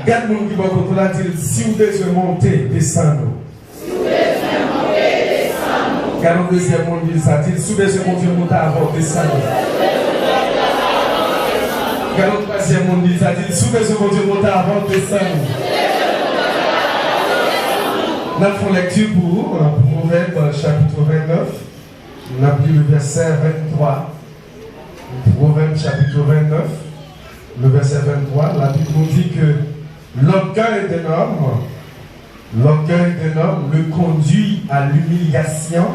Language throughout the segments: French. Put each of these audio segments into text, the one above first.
Regarde mon qui va contre la dire, si vous devez monter, descendez. Regarde le deuxième monde dit ça, dit, si vous devez monter avant, descendez. Regarde le troisième monde dit ça, dit, si vous devez monter avant, descendez. Nous avons lecture pour vous, Proverbe chapitre 29. On a pris le verset 23. Proverbe chapitre 29, le verset 23. La Bible nous dit que l'orgueil d'un homme le conduit à l'humiliation.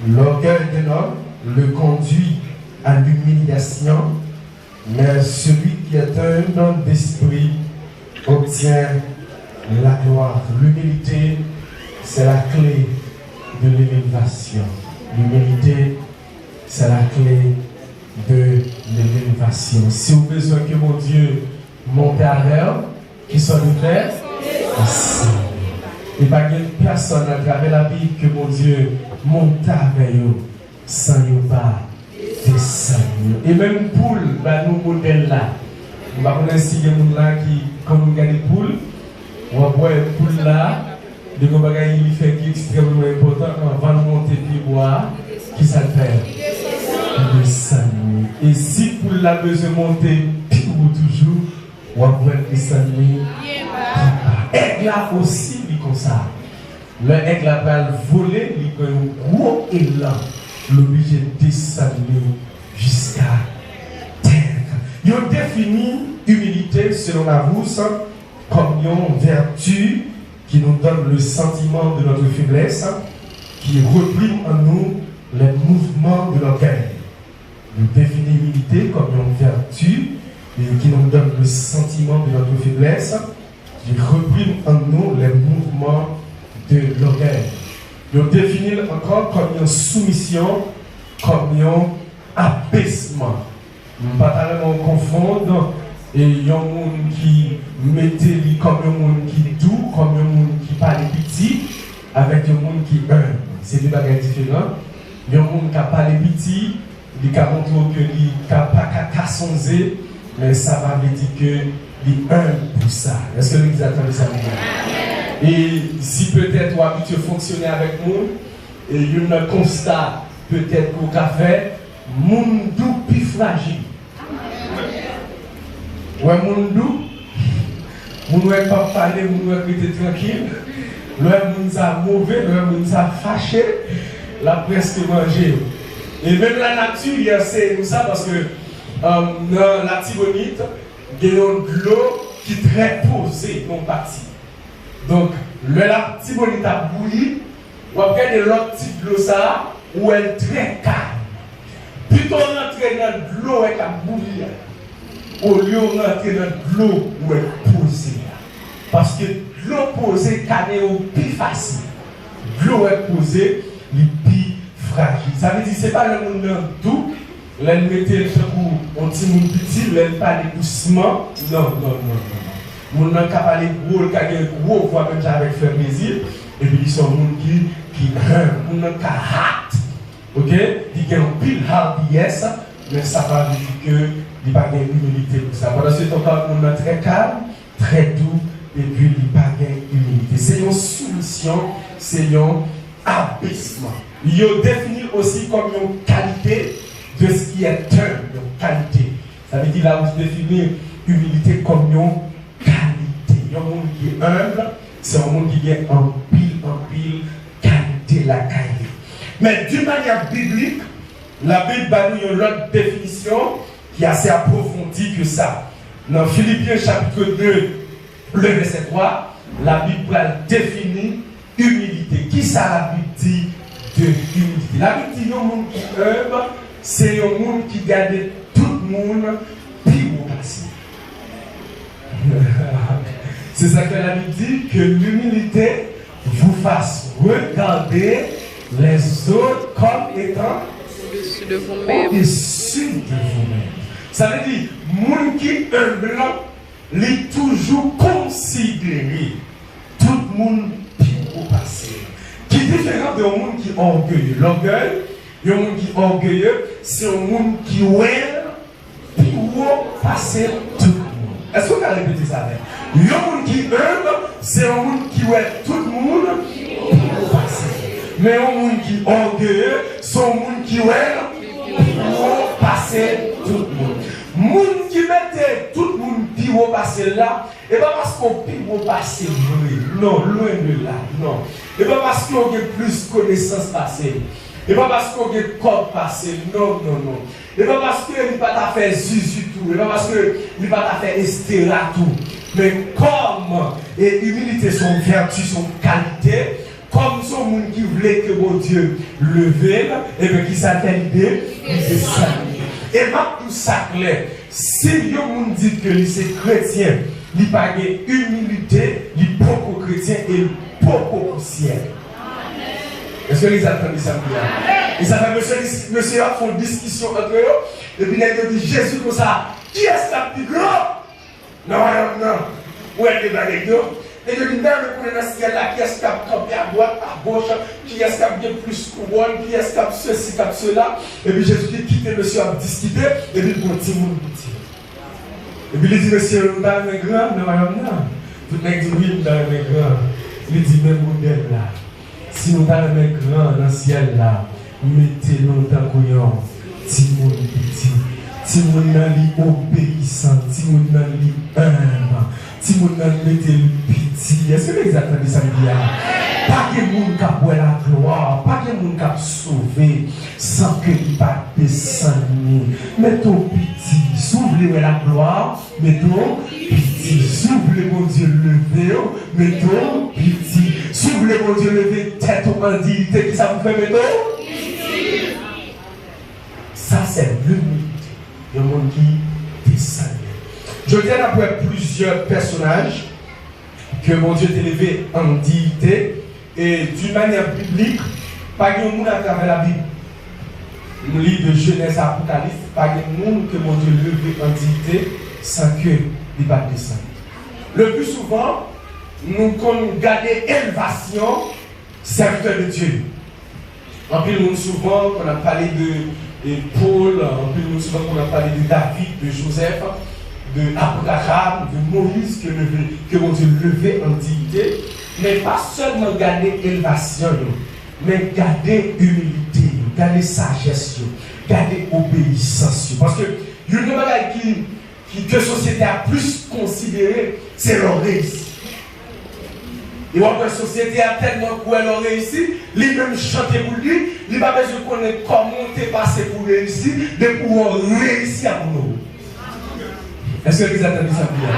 L'orgueil d'un homme le conduit à l'humiliation. Mais celui qui est un homme d'esprit obtient la gloire. L'humilité, c'est la clé de l'élévation. L'humilité, c'est la clé de l'élévation. Si vous avez besoin que mon Dieu monte à l'air, qui soit de terre, il n'y a pas personne à travers la Bible que mon Dieu monte avec eux sans nous pas descendre. Et même poule, nous modèle là. On va connaître si il y a des gens là qui, comme nous gagnons poule, on va voir une poule là, de quoi il fait qui est extrêmement important quand on va monter puis boire, qui ça fait? Descendre. Et si poule là besoin de monter, puis ou toujours, on va voir descendre. Aigle là aussi, il comme ça. Le aigle là va voler, il a un gros élan, l'obligé de descendre jusqu'à terre. Il a défini humilité selon la Rousse comme une vertu qui nous donne le sentiment de notre faiblesse, qui reprime en nous les mouvements de l'orgueil. Nous définissons l'humilité comme une vertu qui nous donne le sentiment de notre faiblesse, qui reprime en nous les mouvements de l'orgueil. Nous définissons encore comme une soumission, comme un abaissement. Nous ne pouvons pas confondre et il y a un monde qui mettait lui comme un monde qui est doux, comme un monde qui parle petit, avec un monde qui est humble. C'est deux bagages différents. Il y a un monde qui parle petit, il a montré que il n'a pas qu'à sonzer, mais ça va dire que il est humble pour ça. Est-ce que vous attendez ça? Et si peut-être vous habituez à fonctionner avec nous, et il y a un constat peut-être qu'au café, monde doux plus fragile. Ouais, mon doux, mon ne pas parler, mon ne rester tranquille. Le monde a mauvais, le monde a fâché, la presque mangé. Et même la nature, c'est ça parce que dans la Tibonite, il y a de l'eau qui est très posée, non partie. Donc, la Tibonite a bouilli, ou après de l'autre type de l'eau, ça, où elle est très calme. Plutôt rentrer dans l'eau avec la bouillie. Au lieu de rentrer dans l'eau où elle est posée. Parce que l'eau posée, c'est plus facile. L'eau est posée, elle est plus fragile. Ça veut dire que ce n'est pas le monde doux, elle mettait le coup, on petit monde petit, elle parle doucement. Non. Mon n'a qu'à parler gros, qui a un gros voix comme ça avec faire plaisir. Et puis ils sont monde qui mon n'a qu'à hâte. OK? Il y a un pile hardiesse, mais ça va dire que il n'y a pas d'humilité pour ça. Pendant ce temps, on est très calme, très doux, et puis il n'y a pas d'humilité. C'est une soumission, c'est un abaissement. Il est défini aussi comme une qualité de ce qui est une qualité. Ça veut dire là où je définis humilité comme une qualité. Il y a un monde qui est humble, c'est un monde qui est en pile, qualité, la qualité. Mais d'une manière biblique, la Bible a une autre définition qui est assez approfondie que ça. Dans Philippiens chapitre 2, le verset 3, la Bible définit humilité. Qui ça la Bible dit de humilité? La Bible dit un monde qui est humble, c'est un monde qui garde tout le monde puis au passé. C'est ça que la Bible dit, que l'humilité vous fasse regarder les autres comme étant au-dessus de vous-même. Ça veut dire, monde qui est humble, il est toujours considéré tout le monde qui au passé. Qui est différent de monde qui est orgueilleux. L'orgueil, il y a un monde qui est orgueilleux, c'est un monde qui est puis au passé tout le monde. Est-ce qu'on a va répéter ça. Un monde qui humble, c'est un monde qui est tout le monde passer. Mais un monde qui orgueilleux, c'est un monde qui est passer tout le monde. Moun qui mettait tout le monde pire passer là, et pas parce qu'on pire passer non, loin de là, non. Et pas parce qu'on a plus de connaissances passées. Et pas parce qu'on a corps passé, non. Et pas parce qu'il n'y a pas fait Zuzu tout, et pas parce qu'il n'y a pas fait Estera tout. Mais comme et humilité sont vertus, sont qualités, comme son monde qui voulait que mon Dieu levait, et bien qui s'appelle l'idée, c'est ça. Et ma tout ça clair, si vous me dites que c'est chrétien, il n'y a pas d'humilité, il est beaucoup chrétien et il est beaucoup ciel. Est-ce que les attendez ça bien? Et ça fait monsieur a fait une discussion entre eux, et puis il a dit Jésus comme ça, qui est-ce qui est le plus grand? Non. Où est-ce que avec nous? Et je dis, même pour le ciel là, qui est-ce qui a campé à droite, à gauche, qui est-ce qui a bien plus couronne, qui est-ce qui a ceci, qui a cela. Et puis Jésus dit, quittez monsieur à discuter, et puis bon, petit monde, petit. Et puis il dit, monsieur, nous avons un grand, non. Tout le monde dit, oui, nous avons un grand. Il dit, même modèle là, si nous avons un grand dans le ciel là, mettez-nous dans le couillon, petit monde, petit. Si vous n'avez obéissant, si vous n'avez humble, si vous n'avez pitié, est-ce que les attendez ça me dit? Pas que monde qui a la gloire, pas que monde qui a sauvé, sans que il pas descendre. Mettons pitié, s'ouvrez la gloire, mettons pitié, s'ouvrez mon Dieu levé, mettons pitié, s'ouvrez mon Dieu levé tête au bandit, qui ça vous fait mettons pitié. Ça c'est l'humilité. Le monde qui descend. Je tiens après plusieurs personnages que mon Dieu t'a élevé en dignité et d'une manière publique, pas de monde à travers la Bible. Le livre de Genèse à Apocalypse, pas de monde que mon Dieu levé en dignité sans que il va descendre. Le plus souvent, nous gardons élévation, serviteur de Dieu. En plus, nous souvent, on a parlé de Paul, en plus, nous souvent, on a parlé de David, de Joseph, de Abraham, de Moïse, que mon Dieu levait en dignité. Mais pas seulement garder élévation, mais garder humilité, garder sagesse, garder obéissance. Parce que une chose que la société a plus considéré, c'est leur réussite. Et la société a tellement quoi elle réussi, lui même chanter pour lui, il n'a pas besoin de connaître comment tu es passé pour réussir, de pouvoir réussir pour nous. Est-ce que vous attendez ça bien?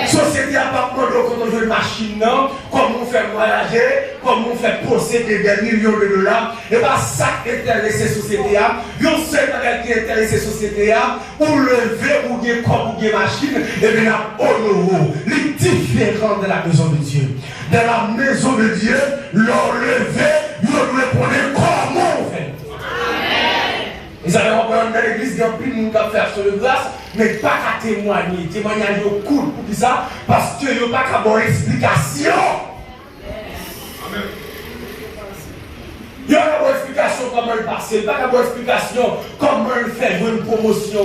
La société n'a pas besoin de jouer une machine, non? Comment on fait voyager, comment on fait posséder des millions de dollars. Et pas ça qui intéresse la société. Il y a un seul bagage qui intéresse la société, ou lever, ou bien comme ou bien machine, et bien honoré. Les différents de la maison de Dieu. Dans la maison de Dieu, leur lever, nous répondons comment on fait. Ils avaient repris dans l'église, il y a plus de monde qui faire sur le glace, mais pas qu'à témoigner. Témoignage est cool pour ça, parce qu'il n'y a pas qu'à avoir explication. Amen. Il y a une explication comment il passe, il n'y a pas une explication comment il fait une promotion.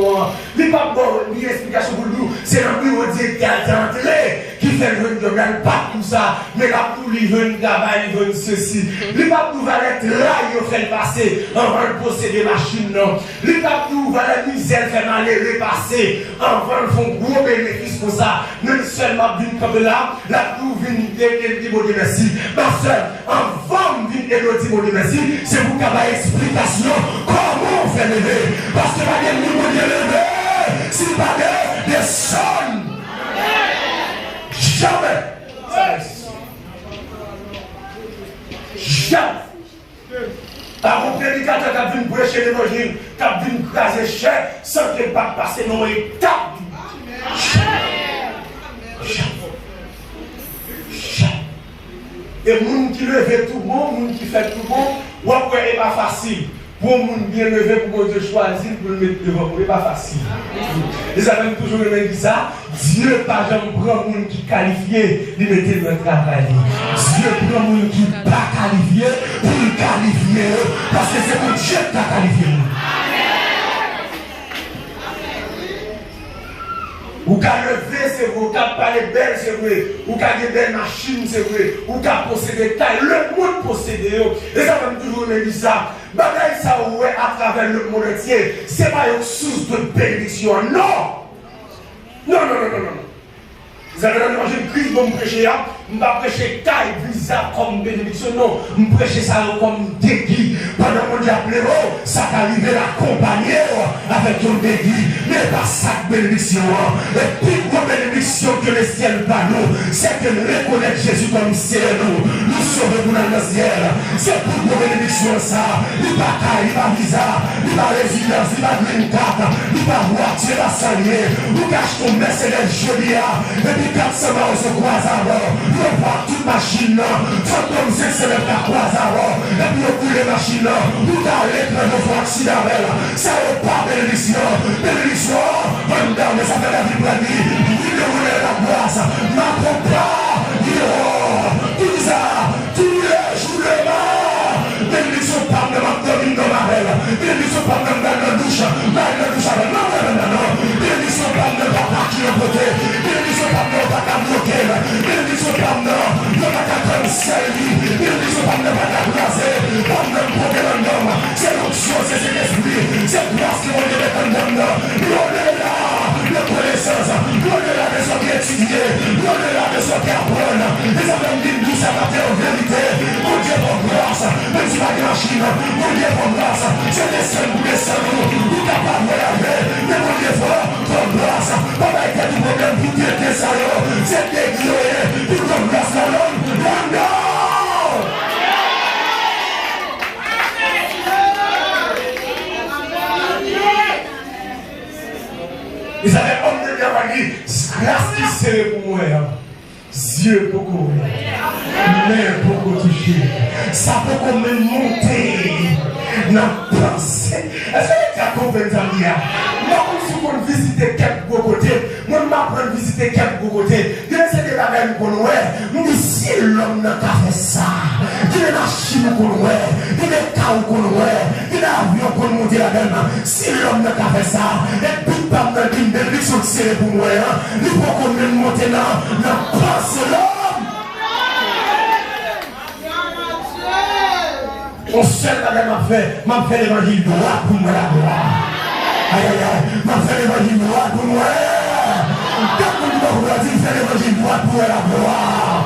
Il n'y a pas une explication pour nous, c'est un bureau directeur d'entrée qui fait une job, pas tout ça, mais là pour lui, il veut travail, il veut ceci. Il n'y a pas pour être là, il fait passer, avant de posséder des machines, non. Il n'y a pas pour la misère, faire mal et repasser, avant de faire un gros bénéfice pour ça. Même seulement d'une comme là, la pour venir et dire bon merci. Ma soeur, avant de venir et dire bon merci. C'est vous qui avez explication comment on fait lever. Parce que pas de monde qui lever, c'est pas des sons. Jamais. Jamais. Un prédicateur qui a vu prêcher l'évangile, qui a vu craser cher, sans qu'il pas passer dans l'étape. Et les gens qui lèvent tout le monde, les gens qui font tout le monde, ou après, ce n'est pas facile. Pour les gens bien levés, pour Dieu choisir, pour le mettre devant, ce n'est pas facile. Ils avaient toujours le même dit ça. Dieu, par exemple, prend les gens qui sont qualifiés, ils mettent dans le travail. Dieu prend les gens qui ne sont pas qualifiés, pour les qualifier. Parce que c'est pour Dieu qui t'a qualifié. Ou qu'à lever, c'est vrai. Ou qu'à parler belle, c'est vrai. Ou qu'à des belles machines, c'est vrai. Ou qu'à posséder taille. Le monde possède. Et ça même toujours me dit ça. Bagaille ça ouais à travers le monde entier. C'est pas une source de bénédiction. Non. Non. Vous avez mangé une crise pour me prêcher. Je ne vais pas prêcher taille bizarre comme bénédiction. Non. Je vais prêcher ça comme déguis. Pendant qu'on dit appelé, ça t'arrive l'accompagner avec ton déguis. Mais pas ça de bénédiction. Et puis, la bénédiction que le ciel va nous, c'est que nous reconnaissons Jésus comme ciel. Nous sauvons dans le ciel. C'est pour la bénédiction ça. Il va taille, il va bizarre, il va résidence, il va green card, il va voiture, il va salier. Nous cache ton Mercedes joli. Et puis, 400 on se croise à bord. On voit toute machine, fantôme c'est le cas croise à bord. Et puis on coule les machines, on a l'écran de votre accident. Ça n'est pas bénédiction. Bénédiction, on donne, ça fait la vie pour la vie. Il roule la grâce, ma propre, tout ça, tous les jours de mort. Bénédiction, pas de ma domine dans ma rêve. Bénédiction, pas de ma douche, non. Bénédiction, pas de ma partie de côté. Bénédiction, pas de ma bloqué. Bénédiction, pas de ma conseil. Bénédiction, pas de ma glacer. Pas de problème. C'est l'option, c'est l'esprit. C'est grâce qui vont les condamner. L'au-delà de connaissance. L'au-delà de ce qui est étudié. L'au-delà de ce qui apprend. Les hommes disent tout ça va faire en vérité. Mon Dieu, pour grâce. Même si la machine. Mon Dieu, pour grâce. C'est des seuls ou des seuls. Vous capable de laver. Mais mon Dieu, pour grâce. Pas d'être du problème. Vous dites que ça y est. C'est dégueu. Pour grâce dans l'homme. Ils avaient homme de Dieu qui dit, grâce qui serait pour moi. Yeux beaucoup, mains beaucoup touchées. Ça peut comme monter dans la pensée. Est-ce que tu as compris ça? Moi, si on visite quelques beaux côtés, moi, je m'apprends à visiter quelques beaux côtés. Je sais que la même pour nous, nous si l'homme n'a pas fait ça, il y a la Chine pour nous, il y a des chaos pour nous, il y a l'avion pour nous monter là-dedans. Si l'homme n'a pas fait ça, et puis pas de une bénédiction qui serait pour moi, il faut qu'on monte dans la pensée l'homme. On seul m'a fait l'évangile droit pour moi la gloire. Aïe, m'a fait l'évangile droit pour moi. Quand on va dire fait l'évangile droit pour la gloire.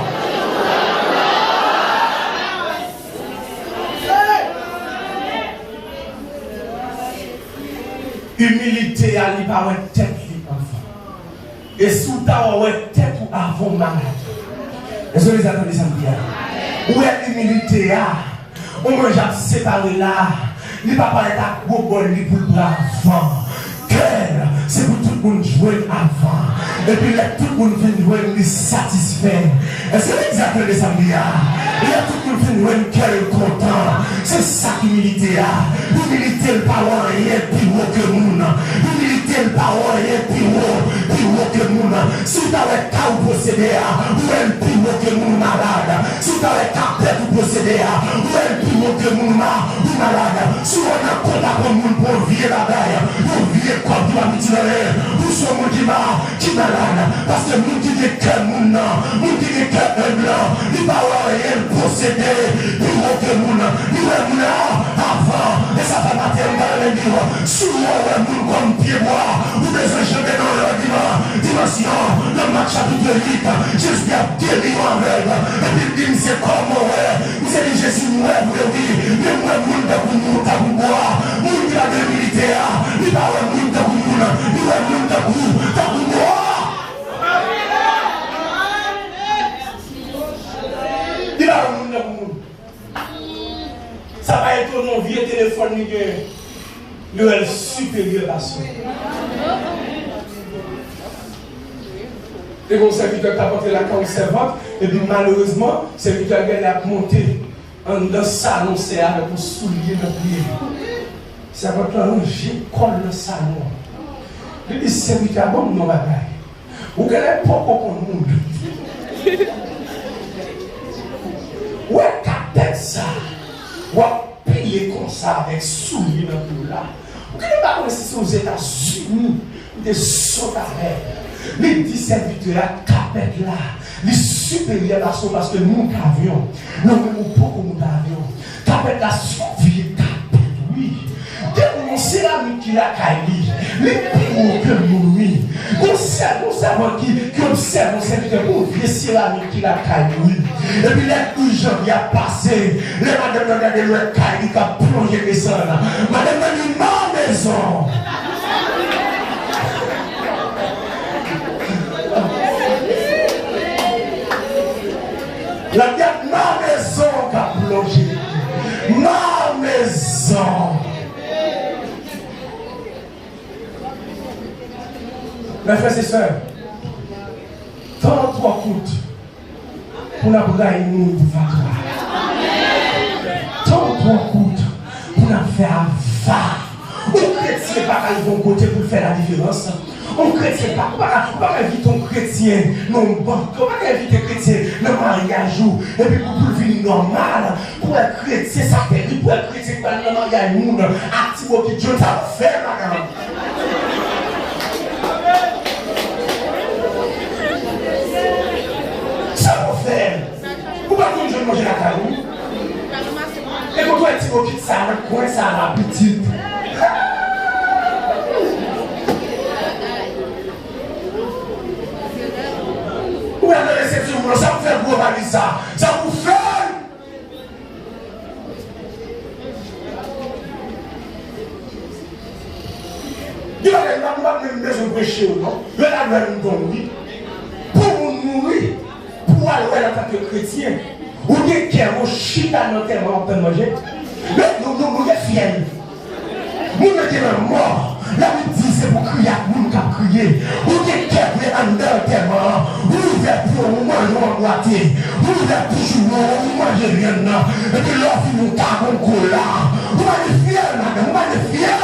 Humilité à lui par une tête enfant. Et sous ta tête ou avant malade. Est-ce que vous attendez ça bien? Où est l'humilité? On mange à séparer là. Il ne va pas être à gros bol pour le avant. Cœur, c'est pour tout le monde jouer avant. Et puis là, tout le monde vient jouer, il est satisfait. Est-ce que vous attendez ça bien? Il y a tout le monde vient jouer, cœur est content. C'est ça l'humilité. L'humilité, le parent est plus haut que le monde. L'humilité, le parent est plus haut que le monde. Si tu as un cas où posséder, ou un plus haut que le monde malade. Si tu as un cas peut-être où posséder, ou un plus haut que le monde malade. Si on a un contact pour le monde pour vivre la veille, pour vivre comme tu vas me dire, pour ce monde qui malade. Parce que nous qui est cœur, nous qui est cœur blanc, il va avoir rien posséder, plus haut que le monde. Il va avant, et ça va mater dans le livre. Souvent, on nous comme pied-bois, ou des enchaînés dans leur dimension, le match à toute vite, j'espère délivrer en règle. Et puis, il dit, c'est comme moi, vous avez dit, Jésus, moi, vous le dites, mais moi, vous ne pouvez pas vous boire, vous ne l'avez militaire, il va avoir vous de vous, il va avoir vous de boire. Il va avoir vous de vous. Ça va être mon vieux téléphone, le supérieur à soi. Et mon serviteur t'a porté la carte servante, et puis malheureusement, le serviteur a monté dans le salon, c'est pour souligner le pied. Serviteur, j'ai collé le salon. Il dit, serviteur, bon, non, bagaille. Vous n'avez pas pour le monde. Où est qu'à ça? Ou à payer comme ça avec souliers dans le là. Vous ne pouvez pas connaître si aux États-Unis, des sauts à l'air. Les 10 serviteurs, capet là, les supérieurs là sont parce que nous avions. Non, mais nous beaucoup nous avions. Capet là, surveiller capet, oui. Dès qu'on sait la qui la caille, les plus que nous, oui. On savons qui observe nos serviteurs pour vivre céramique qui la caille, oui. Et puis les gens qui a passé, les madame regardez le caille qui a plongé les sangs là. Madame a dit ma maison. La dette, ma maison qui a plongé. Ma maison. Mes frères et sœurs, tant trois coûte pour la braille nous tant trois coûte pour la faire va. On chrétien pas qu'à bon côté pour faire la différence. On chrétien pas inviter un chrétien non bon, pas inviter chrétien le mariage et puis pour vivre normal pour être chrétien ça fait pour être chrétien pas le mariage monde actif qui Dieu t'a fait madame. Pourquoi tout le monde mange la carou? Et quand on est petit peu ça, le coin ça la petite. Où est la réception? Ça vous fait gros valise ça. Ça vous fait. Il y a une maison de péché ou non? Il y a une maison pour nous nourrir. Pour aller en tant que chrétien, ou bien qui est au chita dans le terme en train de manger, mais nous sommes fiers. Nous sommes morts. La Bible dit c'est pour crier à nous qui a crié. Ou bien qui est en dans le terme, ou bien pour nous manger en moitié, ou bien toujours nous manger rien. Et puis l'offre nous t'a encore là. Vous m'avez fier, madame, vous m'avez fier.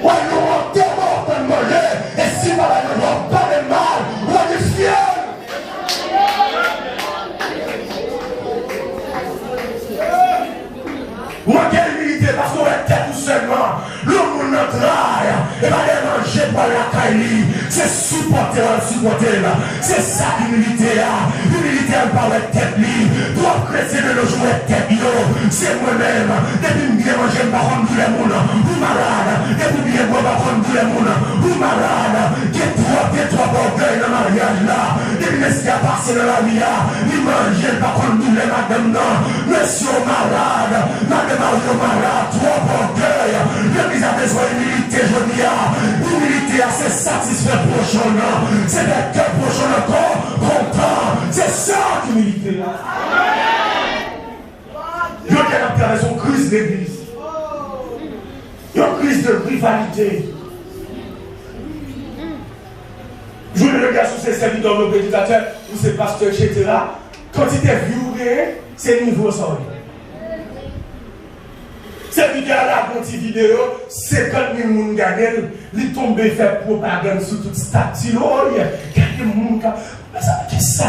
Ouais, nous sommes tellement en train de manger, et si madame ne voit pas de mal, vous m'avez fier. Moi, quelle humilité, parce qu'on est tête tout seulement. L'homme notre raille, et va aller manger par la caille. C'est supporter là. C'est ça l'humilité là. L'humilité, elle parle de tête libre. Toi, chrétien de nos jours, tête libre. C'est moi-même. Depuis que je mange, je ne vais pas rendre tous les monde. Vous malade. Depuis que je ne vais pas rendre tous les monde. Vous malade. Get trois orgueils dans le mariage là. Depuis que ce qui a passé dans la vie là. Il mange, je ne vais pas rendre tous les madame non. Monsieur malade. Madame malade. Trois orgueils. L'église a besoin d'humilité, je dis. L'humilité, c'est satisfait prochain. C'est d'être que prochain encore content. C'est ça l'humilité là. Il y a une crise d'église. Il y a une crise de rivalité. Je le regarde sur ces serviteurs, nos prédicateurs, ou ces pasteurs, etc. Quand il est violé, c'est niveau ça. Cette vidéo là, quand il vidéo, 50 000 personnes gagnent, il tombe et fait propagande sur toute statue. Oh, il y a quelques personnes. Mais ça, qu'est-ce que ça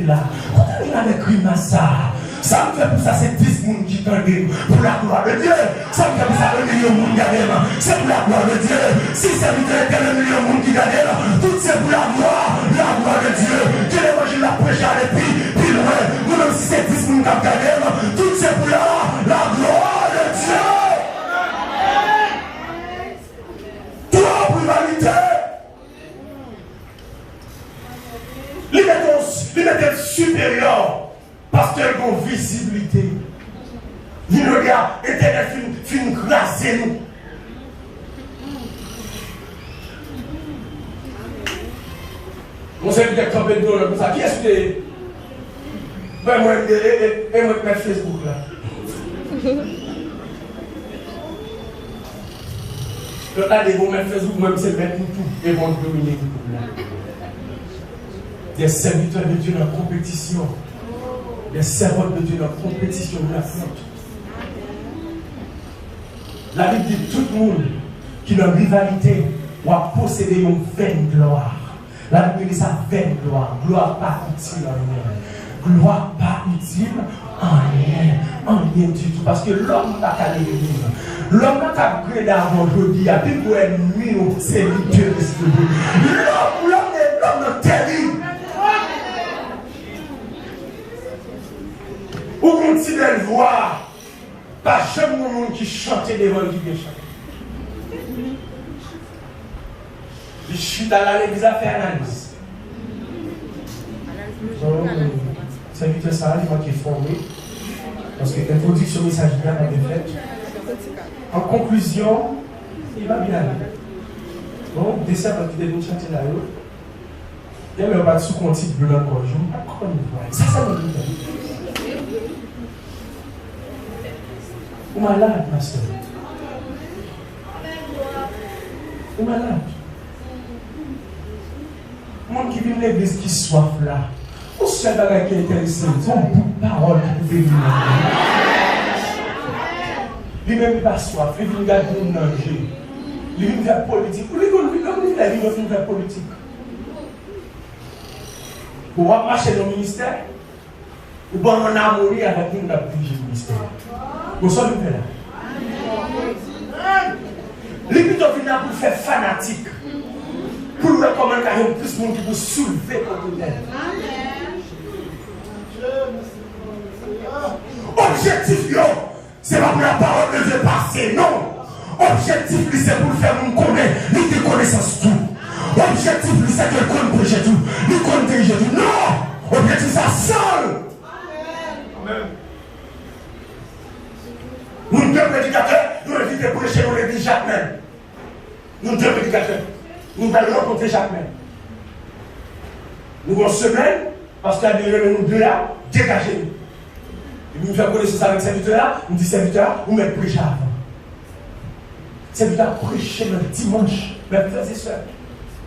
là? Quand on a des crimes à ça, ça me fait pour ça, c'est 10 personnes qui gagnent pour la gloire de Dieu. Ça me fait pour ça, 1 million de personnes gagnent, c'est pour la gloire de Dieu. Si c'est 1 million de personnes qui gagnent, tout c'est pour la gloire de Dieu. Quel évangile la prêche à l'épi, puis loin, nous même si c'est 10 personnes qui gagnent, tout c'est pour la gloire de Dieu. Il est supérieur parce qu'elle a une visibilité. Il regarde, éternel fin grâce nous. Mon serviteur campé de l'eau comme ça. Qui est-ce que ben moi, et moi, mettre Facebook là. Là, les bons mettre Facebook, moi, c'est mettre tout et vont dominer tout là. Des serviteurs de Dieu dans la compétition. Des servantes de Dieu dans la compétition de la flotte. La Bible dit tout le monde qui dans la rivalité va posséder une vaine gloire. La Bible dit ça vaine gloire. Gloire pas utile en nous. gloire pas utile en rien du tout. Parce que l'homme n'a qu'à l'église. L'homme n'a qu'à créer d'avant jeudi, à plus pour ennemi au serviteur de ce Dieu. L'homme est terrible. Ou continuez de voir, pas chaque monde qui chantait devant lui qui chantait. Je suis dans l'église à faire analyse. C'est vite ça, il m'a qui est formé. Parce que l'introduction messagère n'a pas été faite. En conclusion, il va bien aller. Bon, dessert va quitter une chantier là-haut. Il n'y a pas de sous-conti de blanc encore. Je ne sais pas comment il voit. Ça me dit. Ou malade, ma soeur. Ou malade. Monde qui vient de l'église qui soif là. Ou seul bagage qui est intéressé. C'est un bout de parole qui pouvait venir. Lui-même pas soif. Il vient garder mon danger. Il vient faire politique. Ou il vient faire politique. Vous marcher dans le ministère. Ou bon en amour avec nous dans le ministère. Vous savez là. Les plutôt venir pour faire fanatique. Pour nous recommander qu'il y a plus de monde qui vous soulever contre elle. Objectif, c'est pas pour la parole de Dieu passer, non. Objectif, c'est pour faire nous connaître, nous te connaissance tout. Objectif, c'est que nous prêcher tout, nous connaissons tout. Non! Objectif, c'est seul. Amen. Nous deux prédicateurs, nous évitons de prêcher dans l'église chaque même. Nous deux prédicateurs, nous allons rencontrer chaque même. Nous avons semaine, parce qu'il y a des réunions, nous deux là, dégagez-nous. Et nous faisons connaissance avec serviteur là, nous disons serviteur, vous mettez prêcher avant. Serviteur prêcher le dimanche, mes frères et sœurs.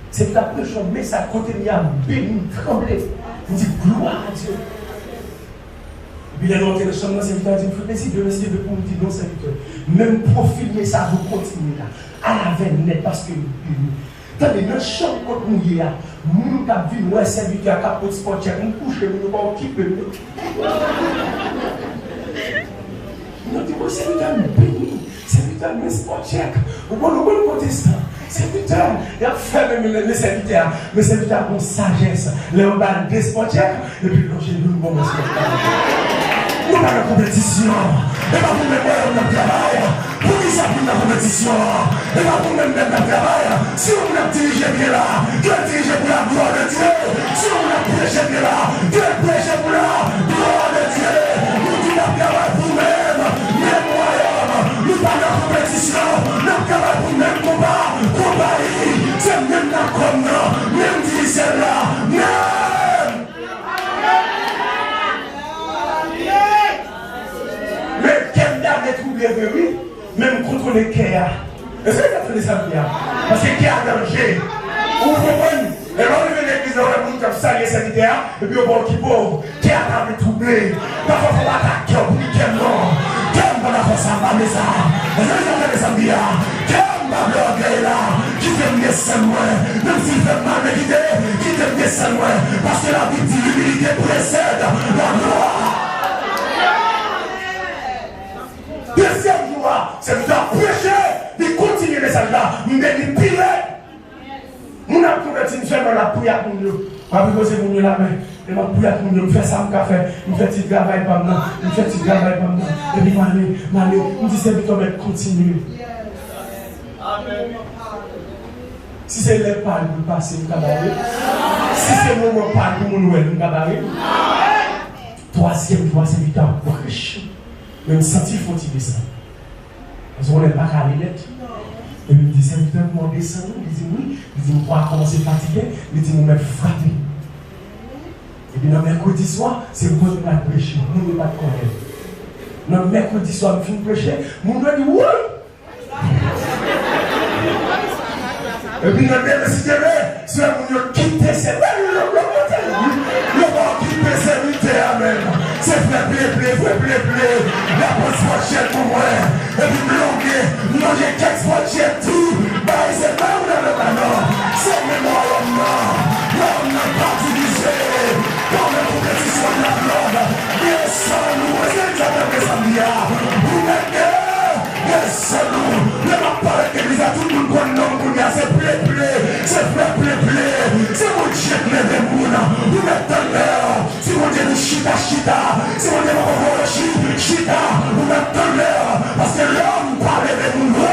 Serviteur prêcher un message côté de l'âme, béni, tremblé. Nous disons gloire à Dieu. Et puis il y a une autre chambre, le serviteur dit, merci Dieu pour nous dire non, serviteur. Même profil message, vous continuez là, à la veine net, parce que attendez, dans le champ contre nous, il y a nous qui vivons, ouais, serviteur, qui a pour sport, nous coucher, nous pas occuper. Nous disons, serviteur, nous bénis, serviteur, nous sport, nous sommes protestants. Serviteur, il a fait même les serviteurs, mais serviteurs ont sagesse, les ont ban des sport, et puis nous bon sport. Nous pas de compétition, et pas pour même notre travail. Pour qui ça pour la compétition? Et pas pour même notre travail. Si on a dirigé bien là, Dieu dirige pour la gloire de Dieu. Si on a prêché bien là, Dieu prêche pour la gloire de Dieu. Nous qui nous travaillons pour nous-mêmes, même royaume, nous pas de compétition, nous travaillons pour même combat, c'est même la comme nous, même division là, même. Mais quel dame est troublé, oui, même contre les cœurs. Est-ce que ça fait ça bien? Parce que qui a danger? Vous comprenez? Et là, on est l'église, on est comme ça, les sanitaires, et puis on va qui pauvre, qui a été troublé. Parfois, il faut attaquer, on dit quel nom, quel va la force à ma maison. Est-ce que ça fait ça bien? Quel va le là, qui fait mieux sans moi, même s'il fait mal, mais qui fait mieux sans moi, parce que la vie dit l'humilité précède la gloire. Deuxième joie, c'est de prêcher, de continuer les message-là, de piller. Nous avons trouvé une femme dans la prière pour nous. Je vais poser pour nous la main. Et ma prière pour nous, je fais ça, je fais un petit travail pour nous. Je fais un petit travail pour nous. Et puis, je dis, c'est de continuer. Amen. Si c'est les parles pour passer, nous cabaret. Si c'est le moment parle pour nous, nous cabaret. Troisième fois, c'est de prêcher. Même sentir faut il descendre. Parce qu'on n'est pas qu'à l'élève. Et il me dit, c'est un peu descendre. Il dit oui. Il dit, on va commencer à fatiguer. Il dit, on va frapper. Et puis, le mercredi soir, c'est le jour de la prêcher. Nous ne pas de connaître. Le mercredi soir, je finis de prêcher. Nous doit dire oui. Et puis, nous devons se dire, si on quitte ces amen. C'est frère, la poste pour moi. Et puis, manger quelques tout. C'est pas dans le ballon. C'est même l'homme n'a pas divisé. Dans la compétition de la mon bon nom, c'est blé, c'est blé, c'est mon Dieu qui lève les mouns, vous mettez dans l'air, c'est mon Dieu de chita, c'est mon Dieu de chita, vous mettez dans l'air, parce que l'homme parle des mouns.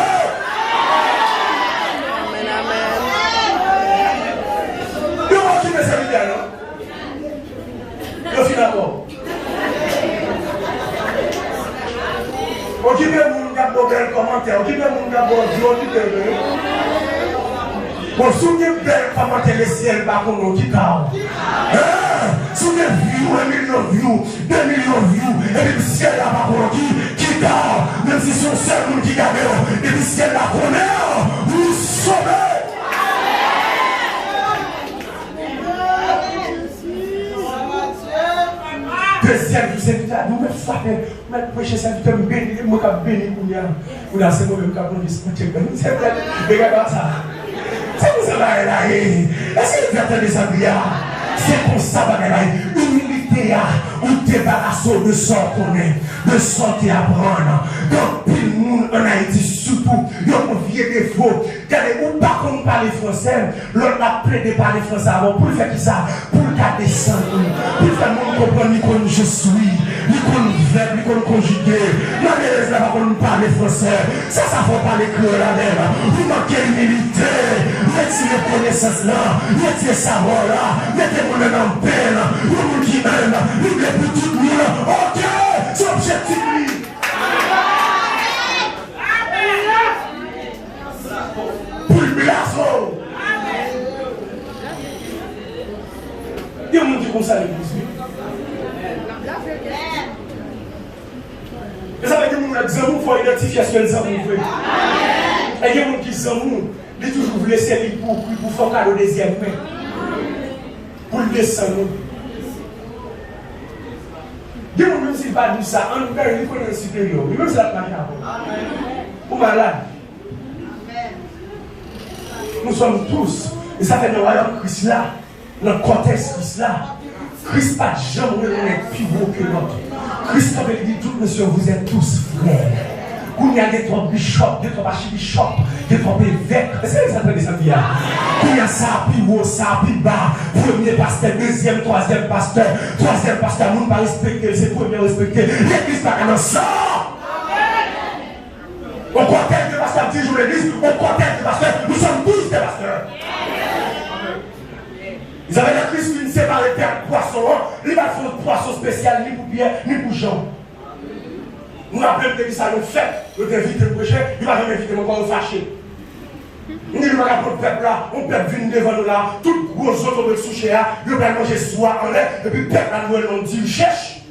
Finalement, occupez mon gars de bel commentaire, occupez mon gars de bon, souvenez bel commentaire le ciel par contre nous qui parle. Souvenez views, 1 million de views, 2 millions de views, et puis le ciel là par contre qui parle, même si c'est un seul monde qui gagne, et puis le ciel là connaît, vous sauvez. Deuxième serviteur, nous me frappons, nous prêcher serviteur, nous bénir, nous bénir pour nous. C'est moi-même qui a produit ce petit peu. Regardez ça. C'est vous ça là. Est-ce que vous entendez ça bien? C'est comme ça, humilité, ou débarrasser de sort qu'on est, de sortir à prendre. Donc, tout le monde en Haïti, surtout, il y a un vieux défaut. Ou pas qu'on parle français, l'autre a plaidé parler français avant, pour faire qui ça? Pour le cas descendre, pour faire le monde comprendre qu'on je suis, qu'on verbe, qu'on conjugué. Non, mais là, qu'on parle français, ça faut parler créole là-même. Vous manquez l'humilité, retirez connaissance là, retirez savoir là, mettez-vous en peine, vous qui aime, libre pour tout le monde. Ok, c'est objectif. Pour le blason. Il y a des gens qui font ça l'église. Et ça veut dire que les gens faut identifier ce que les gens font. Et il y a des gens qui sont ils toujours laisser pour faire cadeau deuxième main. Pour le descendre. Il y a des gens qui ne pas dit ça, on perd une connaissance supérieure. Même si la marque pour malade. Nous sommes tous, et ça fait dans le royaume Christ là, dans le contexte Christ là. Christ n'a jamais plus beau que l'autre. Christ avait dit, tout monsieur, vous êtes tous frères. Il y a des trois bishops, des trois archibishops, des trois évêques. Est-ce que vous entendez ça bien? Il y a ça, puis haut, ça, puis bas. Premier pasteur, deuxième, troisième pasteur. Troisième pasteur, nous ne pas respecter, c'est premier respecter. L'église pas comme ça. Au contexte de pasteur, petit jour l'église, au contexte de pasteur, nous sommes tous des pasteurs. Ils avaient la Christ qui ne sait pas les terres poissons. Il va faire un poisson spécial, ni pour Pierre, ni pour Jean. Nous appelons que ça nous fait, nous invitons le prêcher, il va nous inviter encore nous fâcher. Nous ne pouvons pas pour le peuple là, on peut venir devant nous là, tout gros autres de soucher là, nous allons manger soir en l'air, et puis le peuple là, nous allons dire, cherche.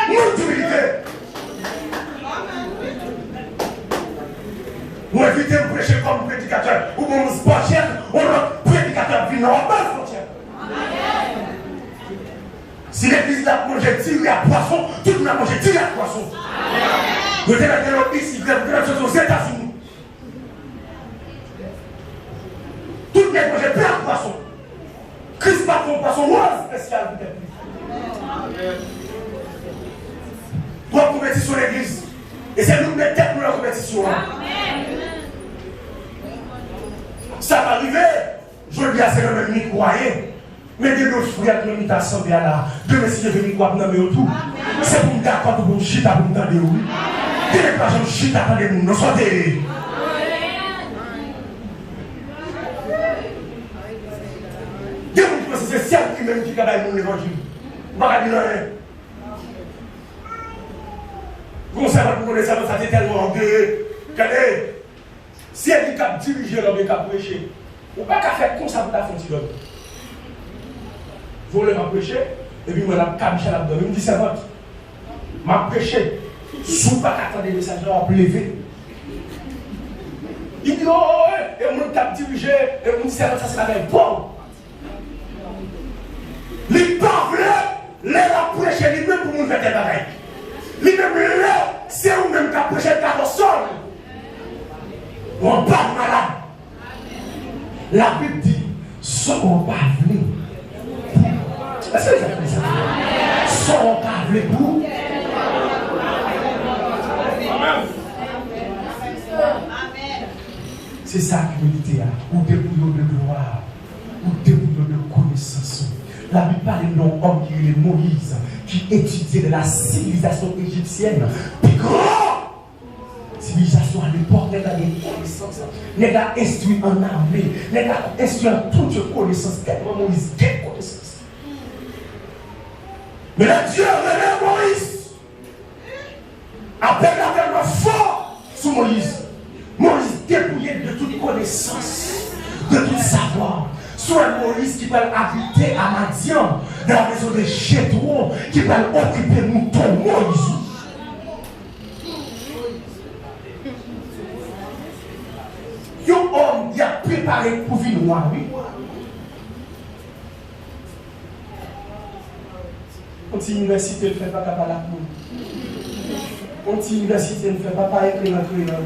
Nous d'humilité. Nous invitons le prêcher comme prédicateur, ou comme sportif, ou le prédicateur vient en bonne frontière. Si l'église a mangé tiré à poisson, tout le monde a mangé tiré à poisson. Vous êtes maintenant ici, vous êtes aux États-Unis. Tout le monde a mangé plein de poisson. Christ n'a pas de poisson, moi, spécial peut-être. Toi, compétition l'église. Et c'est nous qui mettons tête pour la compétition. Ça va arriver. Je le dis à ces gens qui croyaient. Mais des autres frères qui ont assemblé là, demain si je vais me croire dans mes autour, c'est pour me d'accord pour me chita pour me tendre oui. Dès que je chita pour les gens, sortez. Des gens qui pensent que c'est celle qui même qui a donné l'évangile. Je ne vais pas dire rien. Vous savez pour connaître ça, ça c'est tellement orgueilleux. Regardez, si elle dit qu'à diriger l'homme et qu'à prêcher, on ne peut pas faire comme ça pour ta fonction. Vous voulez m'apprêcher, et puis moi, la Michel Abdon, il me dit c'est votre. M'apprêcher, sous pas qu'attendre des messages, on va lever. Il dit oh, et mon cap dirigé, et mon dit c'est votre, ça c'est la même. Bon. Les pauvres, les apprêcher, les mêmes pour nous faire des bagailles. Les mêmes là, c'est vous-même qui apprêchez le carreau sol. On parle malade. La Bible dit, ce qu'on va venir. Est-ce que vous avez ça? Sans câble pour. C'est ça l'humilité, ou débrouillons de gloire, ou débrouillons de connaissance. La Bible parle d'un homme qui est Moïse, qui étudiait de la civilisation égyptienne. Puis grand civilisation à l'époque, n'est pas des connaissances, n'est pas instruit en armée, n'est pas instruit en toute connaissance. Tellement Moïse, quelle connaissance. Mais là, Dieu révèle Moïse. Appelle tellement fort sur Moïse. Moïse dépouillé de toute connaissance, de tout savoir. Soit Moïse qui peut habiter à Madian, dans la maison de Jéthro, qui peut occuper mouton Moïse. Un homme qui a préparé pour vivre noir, oui. Quand l'université ne fait pas capable à nous. Quand l'université ne fait pas écrire la crayon.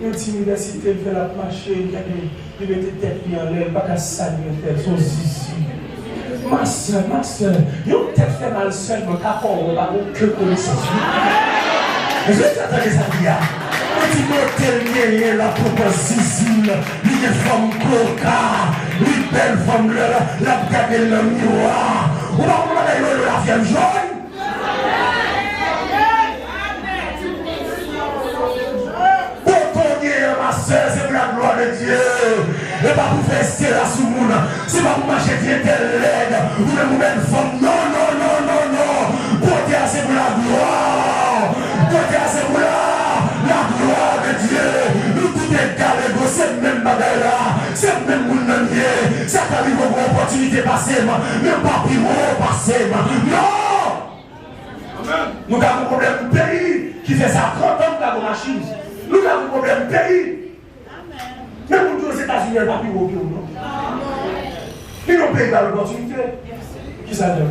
Quand l'université ne fait la marcher, il met des têtes en l'air, pas qu'à saluer tête, son zizi. Ma soeur, il y a une tête fait mal seulement, car on va que connaissance. Je vais t'attendre ça, Bia. Petit motel, il y a la propre zizi, il y a une femme coca, une belle femme, la regarder le miroir. On va regarder la vieille jaune. C'est pour la gloire de Dieu. Et pas pour faire cela sous le monde. C'est pas pour marcher bien tel l'aide. Ou même une femme. Non. Portez assez pour la gloire. Portez assez pour la gloire de Dieu. Nous tout est galé. C'est même bagaille là. C'est même mon nom. Ça t'arrive aux opportunités passées. Même pas plus haut passé. Non. Nous avons un problème de pays qui fait ça 30 ans pour la machine. Nous avons un problème de pays. Même pour les États-Unis, il n'y a pas plus haut que nous. Ils n'ont pas eu l'opportunité. Qui ça veut dire?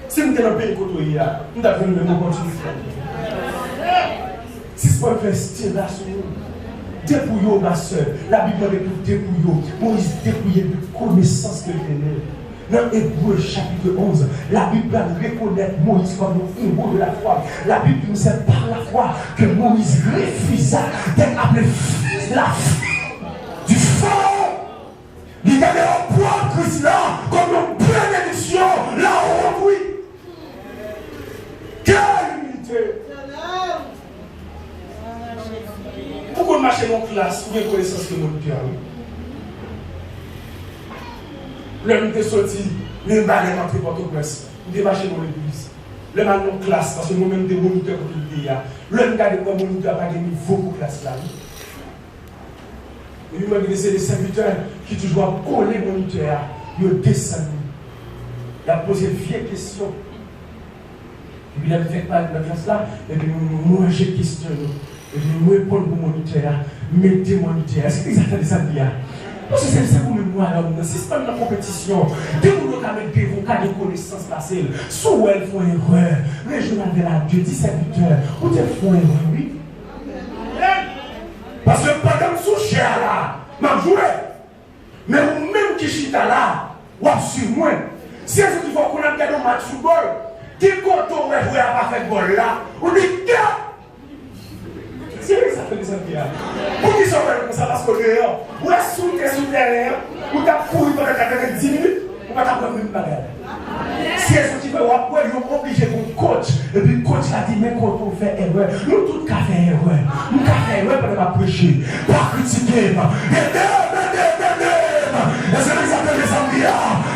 Si nous sommes dans le pays côtoyé, nous avons une même opportunité. Si ce n'est pas investir là sur nous, dépouillons ma soeur. La Bible dit pour dépouillons. Moïse dépouillait de connaissances que tenait. Dans Hébreux chapitre 11, la Bible reconnaît Moïse comme un héros de la foi. La Bible nous sait par la foi que Moïse refusa d'être appelé fils de la fille du pharaon. Il y avait un point de Christ là, comme une bénédiction, là où oui. Quelle humilité! Pourquoi marcher dans la classe pour une connaissance que mon Dieu a eu? L'homme était sorti, le mal est rentré pour tout le reste. Il est marché dans l'église. Le mal dans la classe, parce que nous-mêmes des moniteurs pour le pays. L'homme garde pour le moniteur pas de niveau pour la classe là. Et lui, c'est des serviteurs qui toujours collent le moniteur. Ils descendent. Il a posé une vieille question. Et puis il a fait parler de la classe là. Et puis moi j'ai question. Et puis moi répondre pour le moniteur. Mettez moniteur. Est-ce qu'ils attendent ça bien? Parce que c'est pour moi, c'est pas une compétition. Dès que vous avez des cas de connaissances passées, soit elles font erreur, le journal de la Dieu, 17 heures, ou elles font erreur, oui. Parce que pendant que sous cher là, m'a joué. Mais vous-même qui chita là, ou sur moi, si vous faut qu'on a gagné un match de football, qui compte on va jouer à pas faire bol là, ou dit c'est vrai que ça fait des amis. Pour qui sont comme ça parce que dehors, ou est sous terrain, ou t'as pourri pendant 10 minutes, ou pas t'apprendre une bagarre. Si elles sont qui veulent après, ils sont obligés pour coach. Et puis le coach a dit, mais quand on fait erreur, nous tous qu'à faire erreur. Nous qu'à faire erreur pendant ma prêcher. Pas critiquer. Est-ce que vous appelez les amis?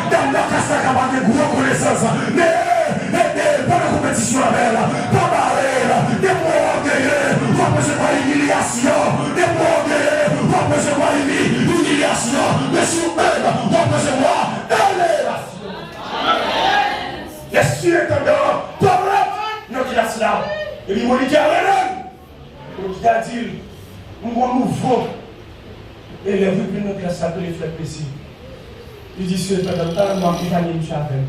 Dans la classe, il y a des gros connaissances. Mais pas de compétition avec elle. Pas barré. Des mots orgueilleux. On va recevoir l'humiliation. Des mots orgueilleux. On va recevoir l'humiliation. Mais sur elle, on va recevoir l'élévation. Les cieux étendant, pas vrai. Non, qui a cela. Et puis, mon dit à Renan. Il a dit, mon nouveau élève, puis notre classe s'appelle les flèches précis. Il dit, cieux étendant, pas moi qui gagne une chapelle.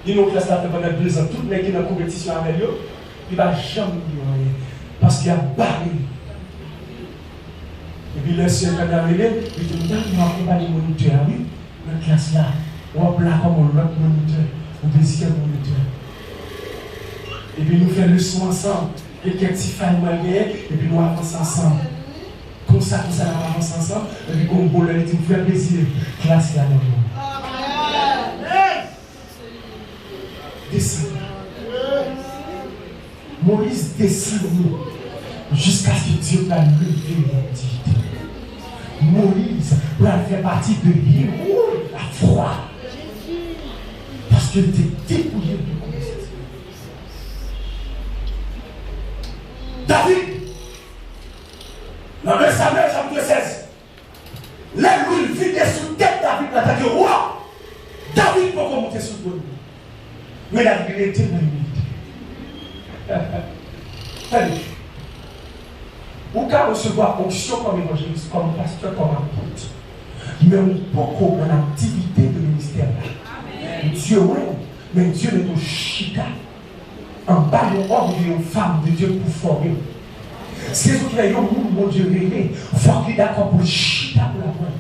Il nous classe là pendant 2 ans, tout le monde qui est dans la compétition avec eux, il ne va jamais dire rien. Parce qu'il y a barré. Et puis le ciel quand il arrive, il dit, nous accompagnons le moniteur, oui, dans la classe là. On va là comme l'autre moniteur, ou deuxième moniteur. Et puis nous faisons le son ensemble. et quelques petits failles et puis nous avançons ensemble. Comme ça, nous avançons ensemble, et puis comme vous l'avez dit, vous faites plaisir, classe là dans nous. Descend. Moïse descend jusqu'à ce que Dieu va lever l'activité. Moïse va faire partie de l'héros, la foi. Parce qu'il était dépouillé de Christ. David, dans 1 Samuel chapitre 16, là où il vit sous tête David en tant que roi, David peut monter sous le trône. Mais David était dans l'humilité. Ou qu'à recevoir fonction comme évangéliste, comme pasteur, comme apôtre. Mais on peut qu'on a l'activité de ministère là. Dieu, oui, mais Dieu est au chita. En bas de l'homme et aux femmes de Dieu pour former. C'est ce qui a eu au monde, mon Dieu, réglé. Il faut qu'il est d'accord pour le chita pour la main.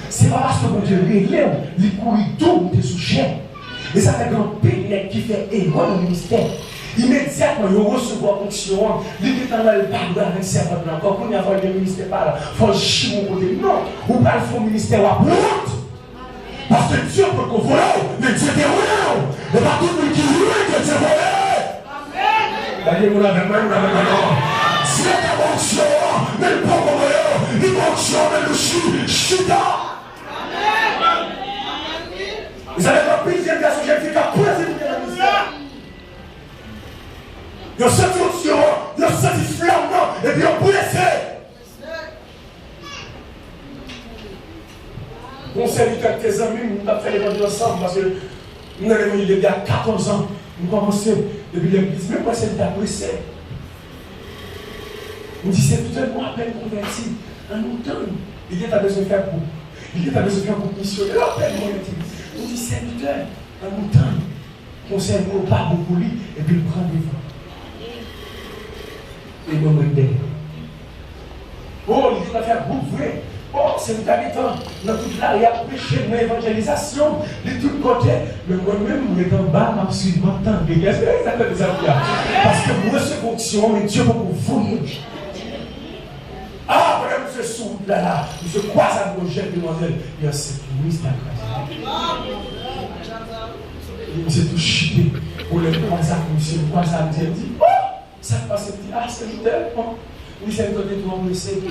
C'est pas parce que mon Dieu réglé, il court tout, il est sous chair. Et ça fait grand pays qui fait énorme dans le ministère. Immédiatement, il recevoir fonction. Il est dans le bain avec servant encore. Quand il y a un ministère par là, il faut chier mon côté. Non, ou pas le faux ministère à bout. Parce que Dieu peut qu'on vole, mais Dieu est roulé. Et pas tout le monde qui roule que Dieu vole. Amen. Vous l'avez même, Dieu est fonction, mais le pauvre voler, il fonction, mais le chita. Vous avez pas plusieurs garçons qui ont posé dans le ministère. Ils ont senti option, ils ont senti flamme, et puis ils ont blessé. On s'est dit avec tes amis, nous avons fait l'évangile ensemble parce que nous avons eu les gars 14 ans. Nous commençons depuis l'église, même moi c'est blessé. On dit c'est tout un mois à peine converti. En nous temps, il est à besoin de faire pour. Il est à besoin de faire pour missionner. À peine converti. On dit c'est tout un. En nous temps, on s'est dit pas beaucoup lui, et puis il prend des fois. Et nous me dit, oh, il va faire beaucoup vrai. Oh, c'est une habitant. Dans toute la, il y a prêché une évangélisation de tous côtés. Mais moi-même, je suis en bas, je suis content. Parce que moi, c'est fonction, mais Dieu va vous voyer. Ah, voilà, monsieur Soud, là, monsieur croise à vos jeunes demoiselles. Il y a cette ministre à il s'est tout chipé. Pour le croiser à monsieur, le croiser à Dieu, dit, oh! Ça passe, il dit, ah, c'est le tel, bon. Oui, c'est le côté de mon blessé.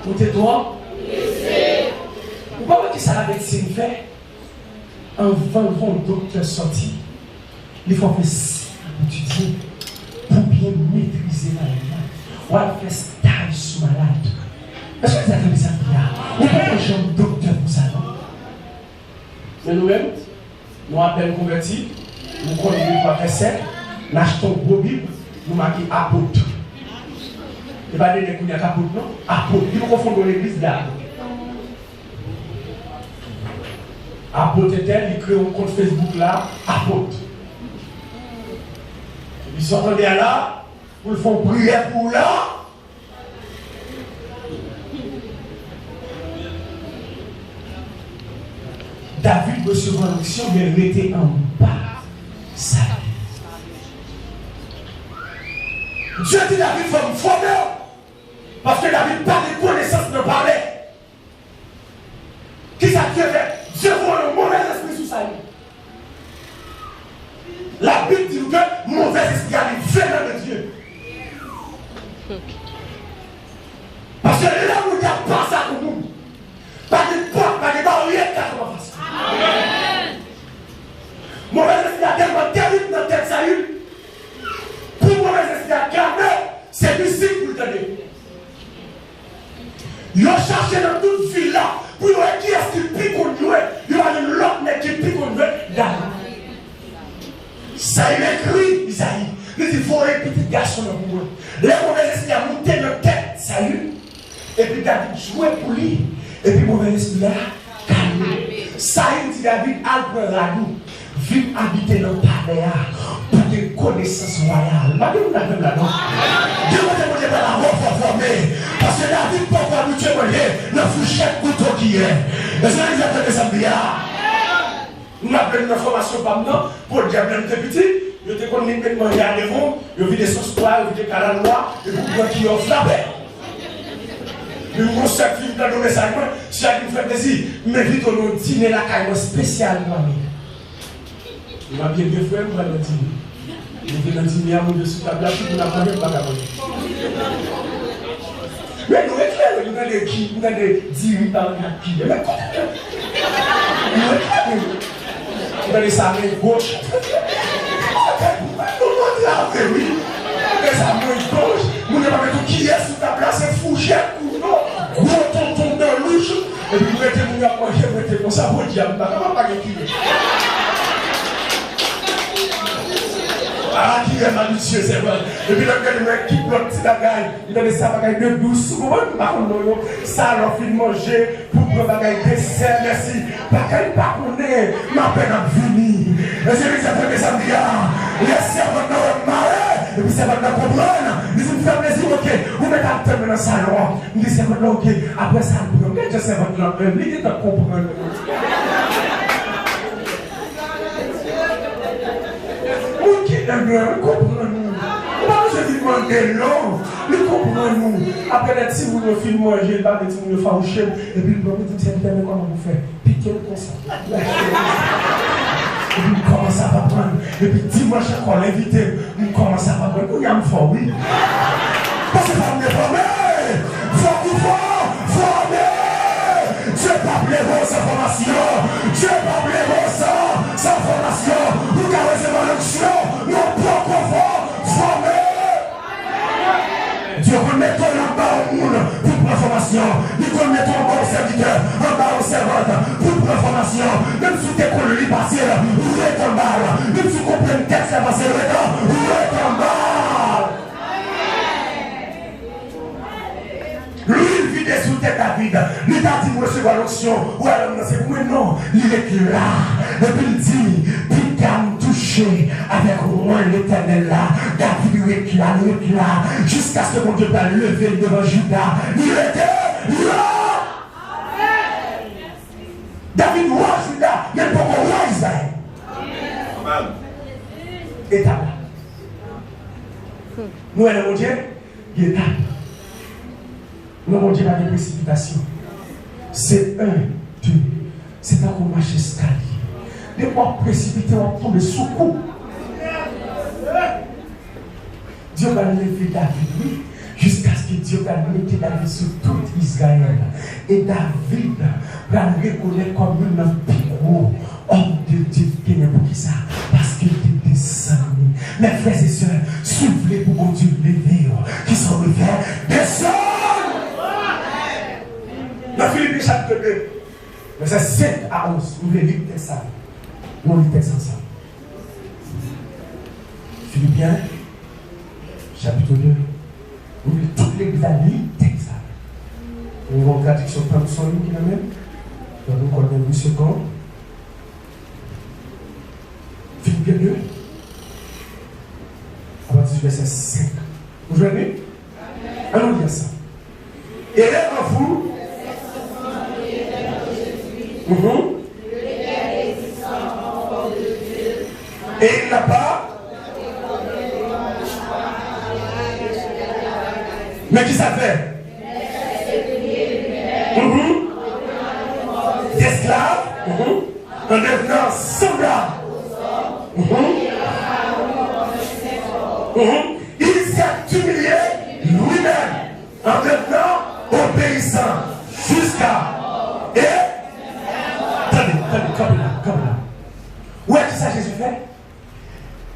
Où tais-toi? Vous voyez qui ça la médecine fait? En 20 ans, le docteur sorti. Il faut faire étudier pour bien maîtriser la maladie. On va faire stage sur malade. Est-ce que vous avez fait ça? Vous voyez les gens docteur pour ça, non? Mais nous-mêmes, nous appelons convertis, nous connaissons quoi faire sec, nous achetons une beau Bible, nous marquons apôtre. Il ne va pas dire qu'il y a apôtre, non? Apôtre. Il faut confondre l'église d'apôtre. Apôtre est-elle, il crée un compte Facebook là, apôtre. Ils sont allés là, pour le font prière pour là. David recevra l'onction, mais il était en bas. Ça. Dieu dit David, il faut me former. Parce que David n'a pas de connaissance de parler. Qui ça Dieu fait? Dieu voit le mauvais esprit sous sa vie. La Bible dit que mauvais esprit a les venants de Dieu. Parce que là où il n'y a pas ça pour nous, pas de porte, pas de barrière, pas de face. Amen. Mauvais esprit a tellement terrible dans tête ça eu. Pour mauvais esprit a gardé, c'est difficile pour le donner. Ils ont cherché dans toute ville là, pour voir qui est-ce qui pique contre nous. Il y a l'autre qui pique contre nous. Ça il écrit, Isaïe. Il dit, il faut un petit garçon dans le monde. Les mauvais esprits a monté dans la tête, ça y est. Et puis David jouait pour lui. Et puis mauvais esprit là, calmé. Ça y dit David, Albert Radou, vient habiter dans le palais pour des connaissances royales. Madame, vous l'avez là, non? Dieu va te la mort pour former. Parce que David, pourquoi nous tuer manger, le fourchette couteau qui est. Est-ce que vous avez des amis là? Nous avons une information par maintenant, pour le diable de petit, je te connais maintenant, il y a des ronds, il y a des sauces noires, il y a des canals noirs, et pour qui ont frappé. Mais mon chef qui t'a donné ça, si elle me fait plaisir, m'invite au dîner la caille spéciale. Il m'a bien fait, moi, le dîner. Je vais dans le dîner à mon dessus de la place, pour la première fois. Mais nous éclairons, nous avons des qui, nous avons des dirigeants qui. Mais comment nous éclairons. Nous avons des salés gauche. Nous avons dit la vraie, oui. Les amours gauche, nous n'avons pas tout qui est sous ta place, c'est fougère, gros tonton de louche. Et puis nous mettons à manger, nous mettons comme ça pour dire, nous n'avons pas de qui. Ah, qui est malicieux, c'est vrai. Et puis, le mec qui bloque petit bagaille, il a des bagailles de douce. Ça, leur fait manger pour le bagaille de dessert, merci. Bagaille pas qu'on est, ma peine à venir. Et c'est les affaires que ça me dit, les servants n'ont marre, et puis c'est maintenant comprendre. Ils me font plaisir, ok, vous mettez à terme dans le salon. Ils disent, c'est maintenant, ok, après ça, vous mettez à terme dans le salon. Ils disent, comprendre. Nous comprenons-nous. Je dis demander non. Nous comprenons-nous. Après, si vous le filmez, manger, pas de vous le fâchez, et puis vous me dites, comment vous faites? Piquez le consent. Et puis nous commençons à prendre. Et puis dimanche, quand l'invité, nous commençons à prendre. Nous y avons fort, oui. Parce que ça me déformer. Former. Je ne pas plaire sans formation. Je ne pas plaire sans formation. Vous avez recevoir l'onction. Nous propres former. Dieu remet ton en bas au monde pour la formation. Il remet ton en bas au serviteur, en bas au servante pour la formation. Même si tu es qu'on lui passer, où est ton bas. Même si tu comprends le texte, ça va se remettre, où est ton bas. Lui, il vit des sous-têtes à vide. Il t'a dit, moi, recevoir l'onction. Ou alors, c'est moi, non. Il est là. Et puis, il dit, puis, calme, touché avec moi, l'éternel là. David, il est là, jusqu'à ce que mon Dieu va lever devant Judas. Il était là. David, roi Judas, mais pour mon roi Israël. Amen. Étape là. Nous, mon Dieu, il est là. Non, mon Dieu, pas de précipitation. C'est un, deux. C'est un qu'on marche escalier. Des fois précipiter, on tombe sous coup. Dieu va lever David, oui, jusqu'à ce que Dieu va mettre David sur tout Israël. Et David va le reconnaître comme un plus gros homme de Dieu pour qui ça? Parce qu'il était descendu. Mes frères et sœurs, soufflez pour mon Dieu lever, qui sont levés, descendent. Dans Philippiens chapitre 2, verset 7 à 11, nous les lisons ça. Nous lisons ensemble. Philippiens chapitre 2, nous lisons toutes les lisons ça. Nous allons regarder sur le son qui est même. Donc nous connaissons 8 secondes. Philippiens 2, à partir du verset 5. Vous voyez? Allons lire ça. Et là, en vous, et il n'a pas. Mais qui ça fait? D'esclaves en devenant semblable. Il s'est humilié lui-même en devenant obéissant jusqu'à. Et comme là. Où est-ce que ça Jésus fait?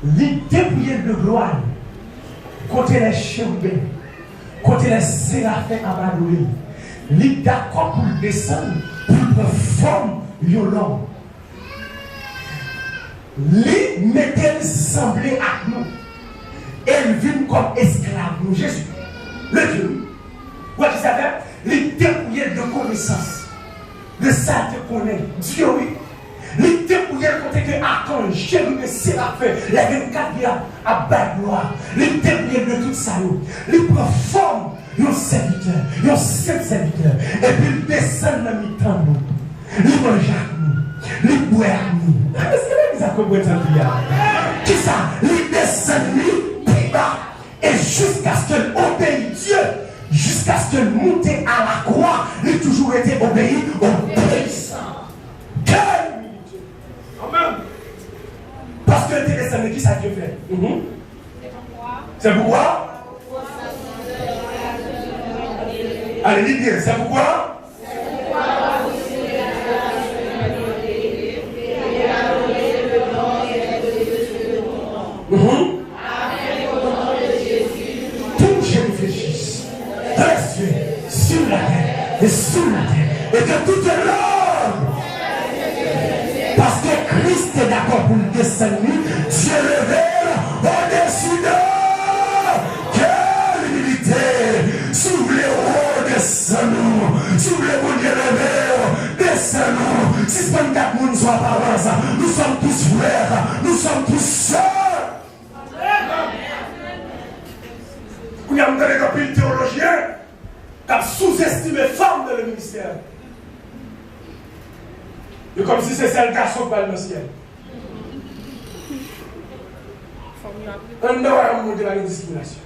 Il dépouillait de gloire. Côté les chérubins, côté les séraphins abandonnés. Il est d'accord pour le descendre, pour le forme violent. Il mettait semblé à nous. Et il vit comme esclave, nous, Jésus. Le Dieu. Où est-ce que ça fait? Il dépouillait de connaissance. De ça te connaît, Dieu oui. Les dépouillés côté que archange, chérubin, séraphin, les 24 à bas gloire. Les dépouillés de tout ça, les forment nos serviteurs, nos 7 serviteurs. Et puis ils descendent dans le temps nous. Ils mangent à nous, ils boivent à nous. Est-ce que vous avez compris ça? Qui ça? Il descend plus bas. Et jusqu'à ce qu'elle obéisse Dieu, jusqu'à ce qu'elle monte à la croix, il a toujours été obéissant. Quelle humilité! Amen. Parce que tu es descendu, qui ça Dieu fait? C'est pourquoi? Allez, dis bien, c'est pourquoi? Tout je réfléchisse, reste sur la terre et sous la terre, et que toute l'homme, parce que Christ est d'accord pour le descendre, Dieu révèle au-dessus de quelle humilité, sous les hauts descendons, sous les bons révèlent, descendons, si ce n'est pas nous soit par ça, nous sommes tous frères, nous sommes tous sœurs. Vous y a un pile théologien qui a sous-estimé les femmes dans le ministère. Et comme si c'est le garçon qui va dans le ciel. On doit monter la discrimination.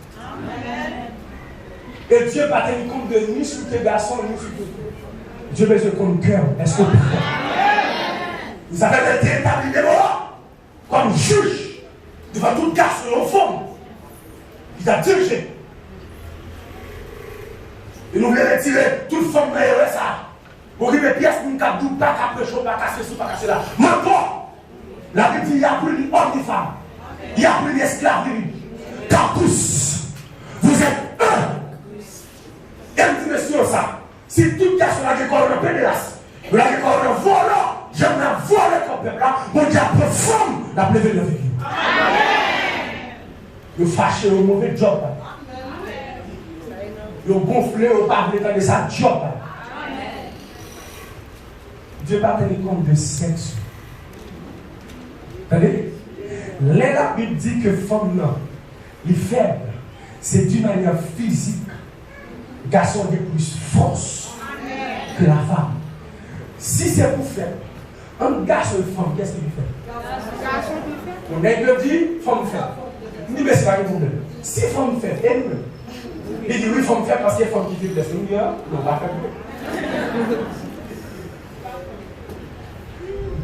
Et Dieu n'a pas tenu compte de ni sur tes garçons, ni sur tes filles. Dieu veut ce qu'on cœur. Est-ce que vous avez été établi devant comme juge devant tout garçon et femme. Il a dirigé. Et nous voulons retirer toute forme de ça. Pour que les pièces nous ne doutent pas qu'après chaud, pas casser sous, pas casser là. Maintenant, la Bible dit il y a plus d'hommes et femmes. Il y a plus d'esclaves de lui. Car tous, vous êtes un. Et me dit monsieur ça. Si tout garçon a des corps de pénélas, vous avez des corps de volant, j'aimerais voler comme peuple là, mon Dieu performe la plève de la vie. Vous fâchez au mauvais job. Vous gonflez au pas de sa job. Dieu n'a pas tenu compte de sexe. Vous voyez? La Bible dit que femme, les faibles, c'est d'une manière physique. Garçon de plus force que la femme. Si c'est pour faire, un garçon et une femme, qu'est-ce qu'il fait? On a dit, femme fait. Il dit, mais c'est pas un problème. Si femme fait, il dit, oui, femme fait parce qu'il y a femme qui fait. Il dit, non, pas faire.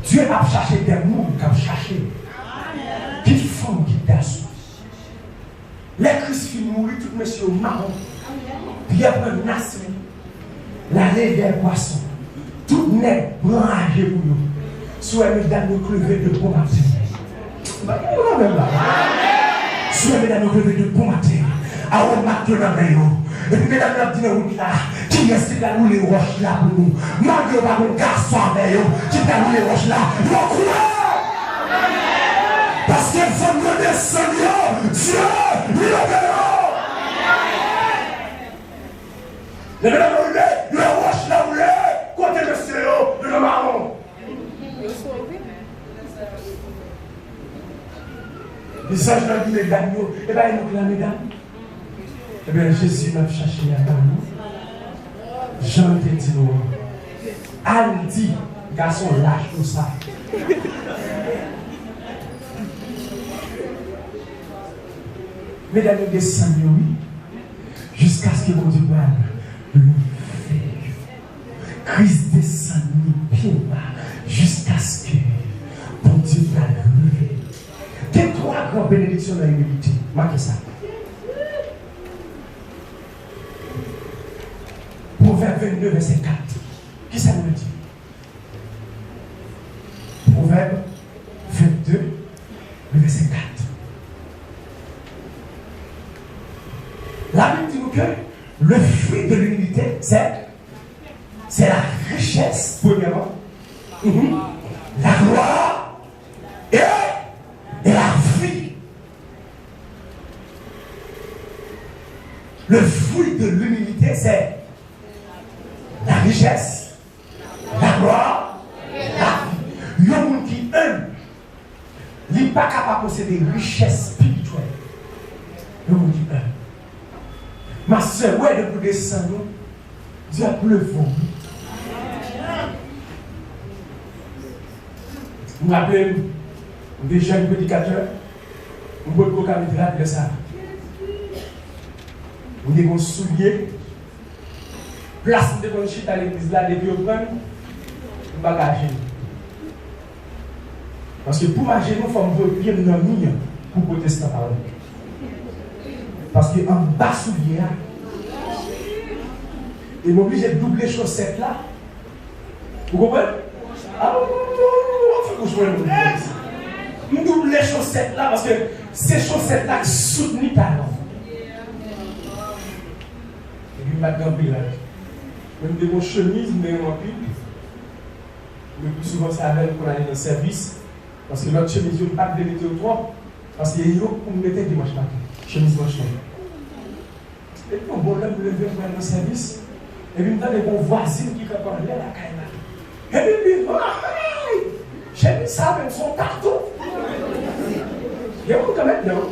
Dieu a cherché des mondes qui ont cherché. Qui font, qui garçon. Les Christ mourir, tout monsieur marron. Puis après, Nasri, la lèvre des poissons. Tout n'est branché pour nous. Soit mesdames nous crever de bon matin. Soit mesdames nous crever de bon matin. À on matin dans le maillot. Et puis mesdames nous disent là, qui est-ce qui a roulé les roches là pour nous? Malgré pas mon garçon avec eux, qui a roulé les roches là. Nous croyons. Parce qu'il faut nous descendre, Dieu, nous l'obéissons. Les mesdames nous le roche là, côté de Céo, de le marron. Les sages dans le mesdames, et bien nous la mesdames. Eh bien Jésus m'a cherché à nous. Jean te dit nous. Al dit, garçon lâche tout ça. Mesdames, nous descendons, oui, jusqu'à ce que mon Dieu le fait. Christ descend pied bas jusqu'à ce que mon Dieu va le lever. Il y a trois grandes bénédictions dans l'humilité. Marquez ça. Proverbe 22, verset 4. Qui ça nous dit? Proverbe 22, verset 4. La Bible dit nous que le fruit de l'humilité, c'est la richesse, premièrement, la gloire et la vie. Le fruit de l'humilité, c'est la richesse, la gloire, la vie. Il y a un monde qui aime, il n'est pas capable de posséder des richesses spirituelles. Il y a un monde qui aime. Ma soeur, où est le plus descendre? Dieu a pleuvé. me rappelle des jeunes prédicateurs, on peut le de ça. On est un soulier, place de chute à l'église là, depuis on prend, on bagage. Parce que pour marcher, nous faut me pied dans le pour protester la parole. Parce qu'en bas soulier, il m'oblige de doubler les chaussettes là. Vous comprenez? Ah non, je double les chaussettes là parce que ces chaussettes là soutenent talent. Et puis maintenant, même des bonnes chemises, mais en pile. Le plus souvent, c'est avec pour aller dans le service. Parce que notre chemise, il n'y a pas de mettre au trop. Parce qu'il y a une pour nous mettre dimanche matin. Chemise blanche. Et puis, on va lever pour aller dans le service. Et puis, nous avons des bons voisins qui parlent à la caille. Et puis, j'ai mis ça avec son carton. Il y a beaucoup quand même dedans.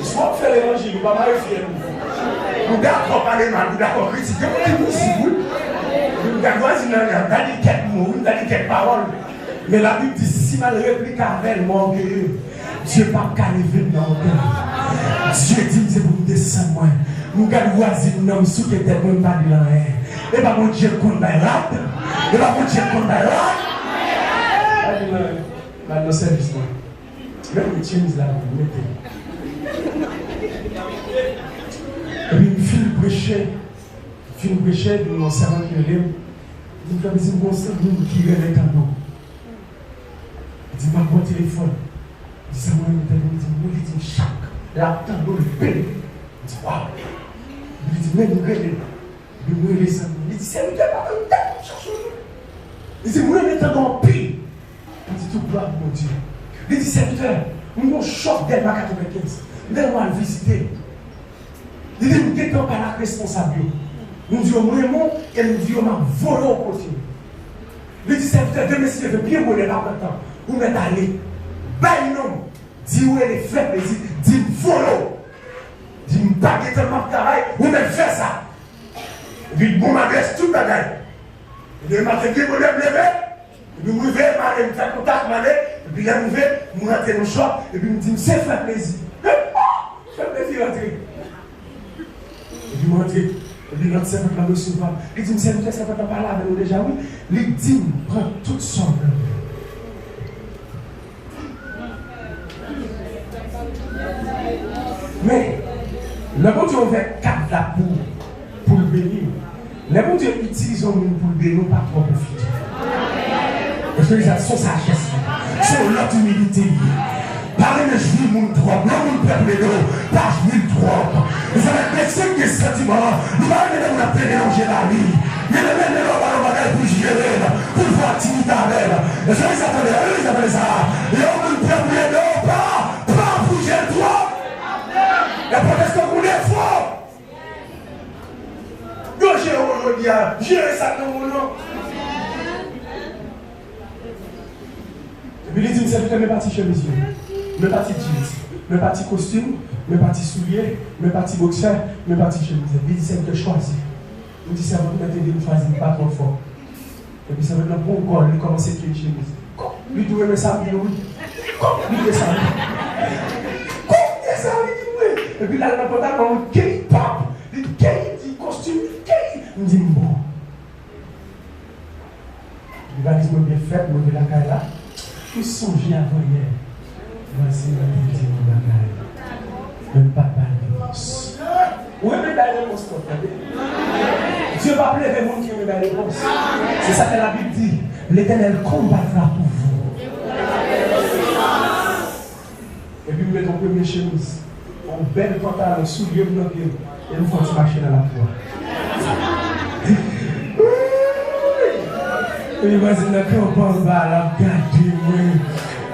Soit on fait l'évangile, on va pas fier. Nous d'accord parler mal, nous d'accord critiquer, nous d'accord dire non, on a dit quelques mots, on a dit quelques paroles. Mais la Bible dit si mal réplique avec mon Dieu, Dieu pas qu'arriver dans le cœur. Dieu dit c'est pour nous descendre moins. Nous gardons voisin nous sous que tête même pas de rien. Et pas mon Dieu qu'on va là. Et pas mon Dieu qu'on va là. Dans le service là. Même les chemise là, vous mettez. Et puis, il prêchait, nous avons servant qui est là. Il dit, c'est un conseil qui est là dans il dit, ma téléphone. Il dit, ça m'a dit, chaque. La table, le pain. Il dit, waouh. Il dit, même nous, il dit, c'est un pas comme ça. Il dit, moi, je dans le pays. Il dit, tout gloire, mon Dieu. Il dit, serviteur, nous avons un choc d'elle à 95. Nous allons le visiter. Il dit, nous n'étions pas la responsable. Nous disons vraiment, et nous disons, on a volé au côté. Il dit, serviteur, de messieurs, de bien voler là maintenant. Vous m'êtes allé. Bail non. Dis où elle est faible. Dis volo. Dis m'baguer tellement de travail. Vous m'êtes fait ça. Et puis, bon, m'adresse tout le bagage. Et puis, m'a fait bien pour le lever. Et puis, je vais m'aller, me faire contact, et puis, là, je vais, je rentre dans le shop. Et puis, je me dis, c'est fait plaisir. Fait plaisir rentrer. Et puis, je rentre. Et puis, notre servant va me recevoir. Il dit, monsieur, ça ne peut pas parler avec nous déjà, oui. Il dit, prend toutes sortes de. Mais, le bon Dieu fait 4 là pour le bénir. Le bon Dieu utilise le monde pour le bénir, pas pour profiter. Parce que c'est son sagesse, son notre humilité. Parlez de juif, mon trop, non, mon peuple, pas juif trop. Vous avez personne qui est sentiment. Nous allons nous mélanger la vie. Mais le même est pour gérer, pour voir activité avec. Et ça, ils appellent ça. Et on ne peut plus pas bouger trop. La protestation qu'on est fort. J'ai aujourd'hui, j'ai ça dans mon nom. Et puis il dit, c'est mes parties chemises, mes parties jeans, mes parties costumes, mes parties souliers, mes parties boxeurs, mes parties chemises. Il dit, c'est que je choisis. Il dit, c'est vous mettez une choisir, pas trop fort. Et puis ça veut dire, bon col, il commence à écrire une chemise. Lui, tout le monde ça, il dit, oui. Lui, il dit ça. Et puis là, il m'a porté un K-pop, il dit costume, il me dit bon. Il va dire bien fait, moi, la caille là. Tout songer avant hier. Voici ma petite caille. Même pas de réponse. Où est la réponse pour toi? Dieu va appeler les gens qui ont la réponse. C'est ça que la Bible dit. L'Éternel combattra pour vous. Et puis, nous mettons première chemise. On belle pantalon, soulier de nos pieds, et nous faisons marcher dans la foi. Et imagine qu'on pense à la garde,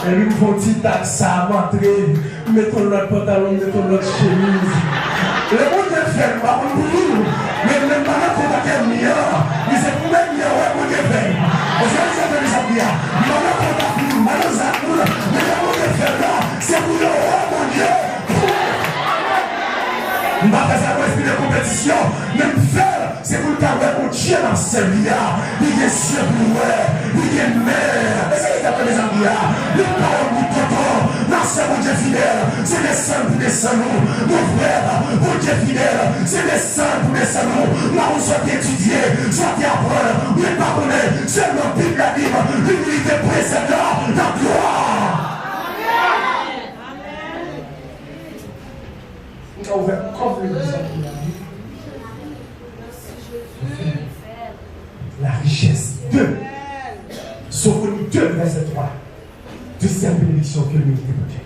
et nous faisons petit taxe à montrer, mettons notre pantalon, mettons notre chemise. Le monde est fait, pas pour nous, mais même pas notre contact est meilleur. Mais c'est pour même meilleur, ouais, pour les faire. Parce que ça fait ça bien. Mon contact, mon zakoul, mais le monde est fait là, c'est pour le roi, mon Dieu. faire ça pour esprit de compétition. Même faire, c'est pour t'avoir mon Dieu dans ce milliard. Il y a ciel pour il y a mer. Et c'est d'après les amis là. Le parole du tonton. Non, c'est mon Dieu fidèle. C'est les saints pour descendre nous. Mon frère, mon Dieu fidèle. C'est les saints pour descendre nous. Là où soit étudié, soit apprendre. Oui, pardonner. Seulement Bible la Bible. L'humilité précédente. La gloire. On a ouvert comme le la richesse de Sophonie 2, verset 3. Deuxième bénédiction que l'humilité peut.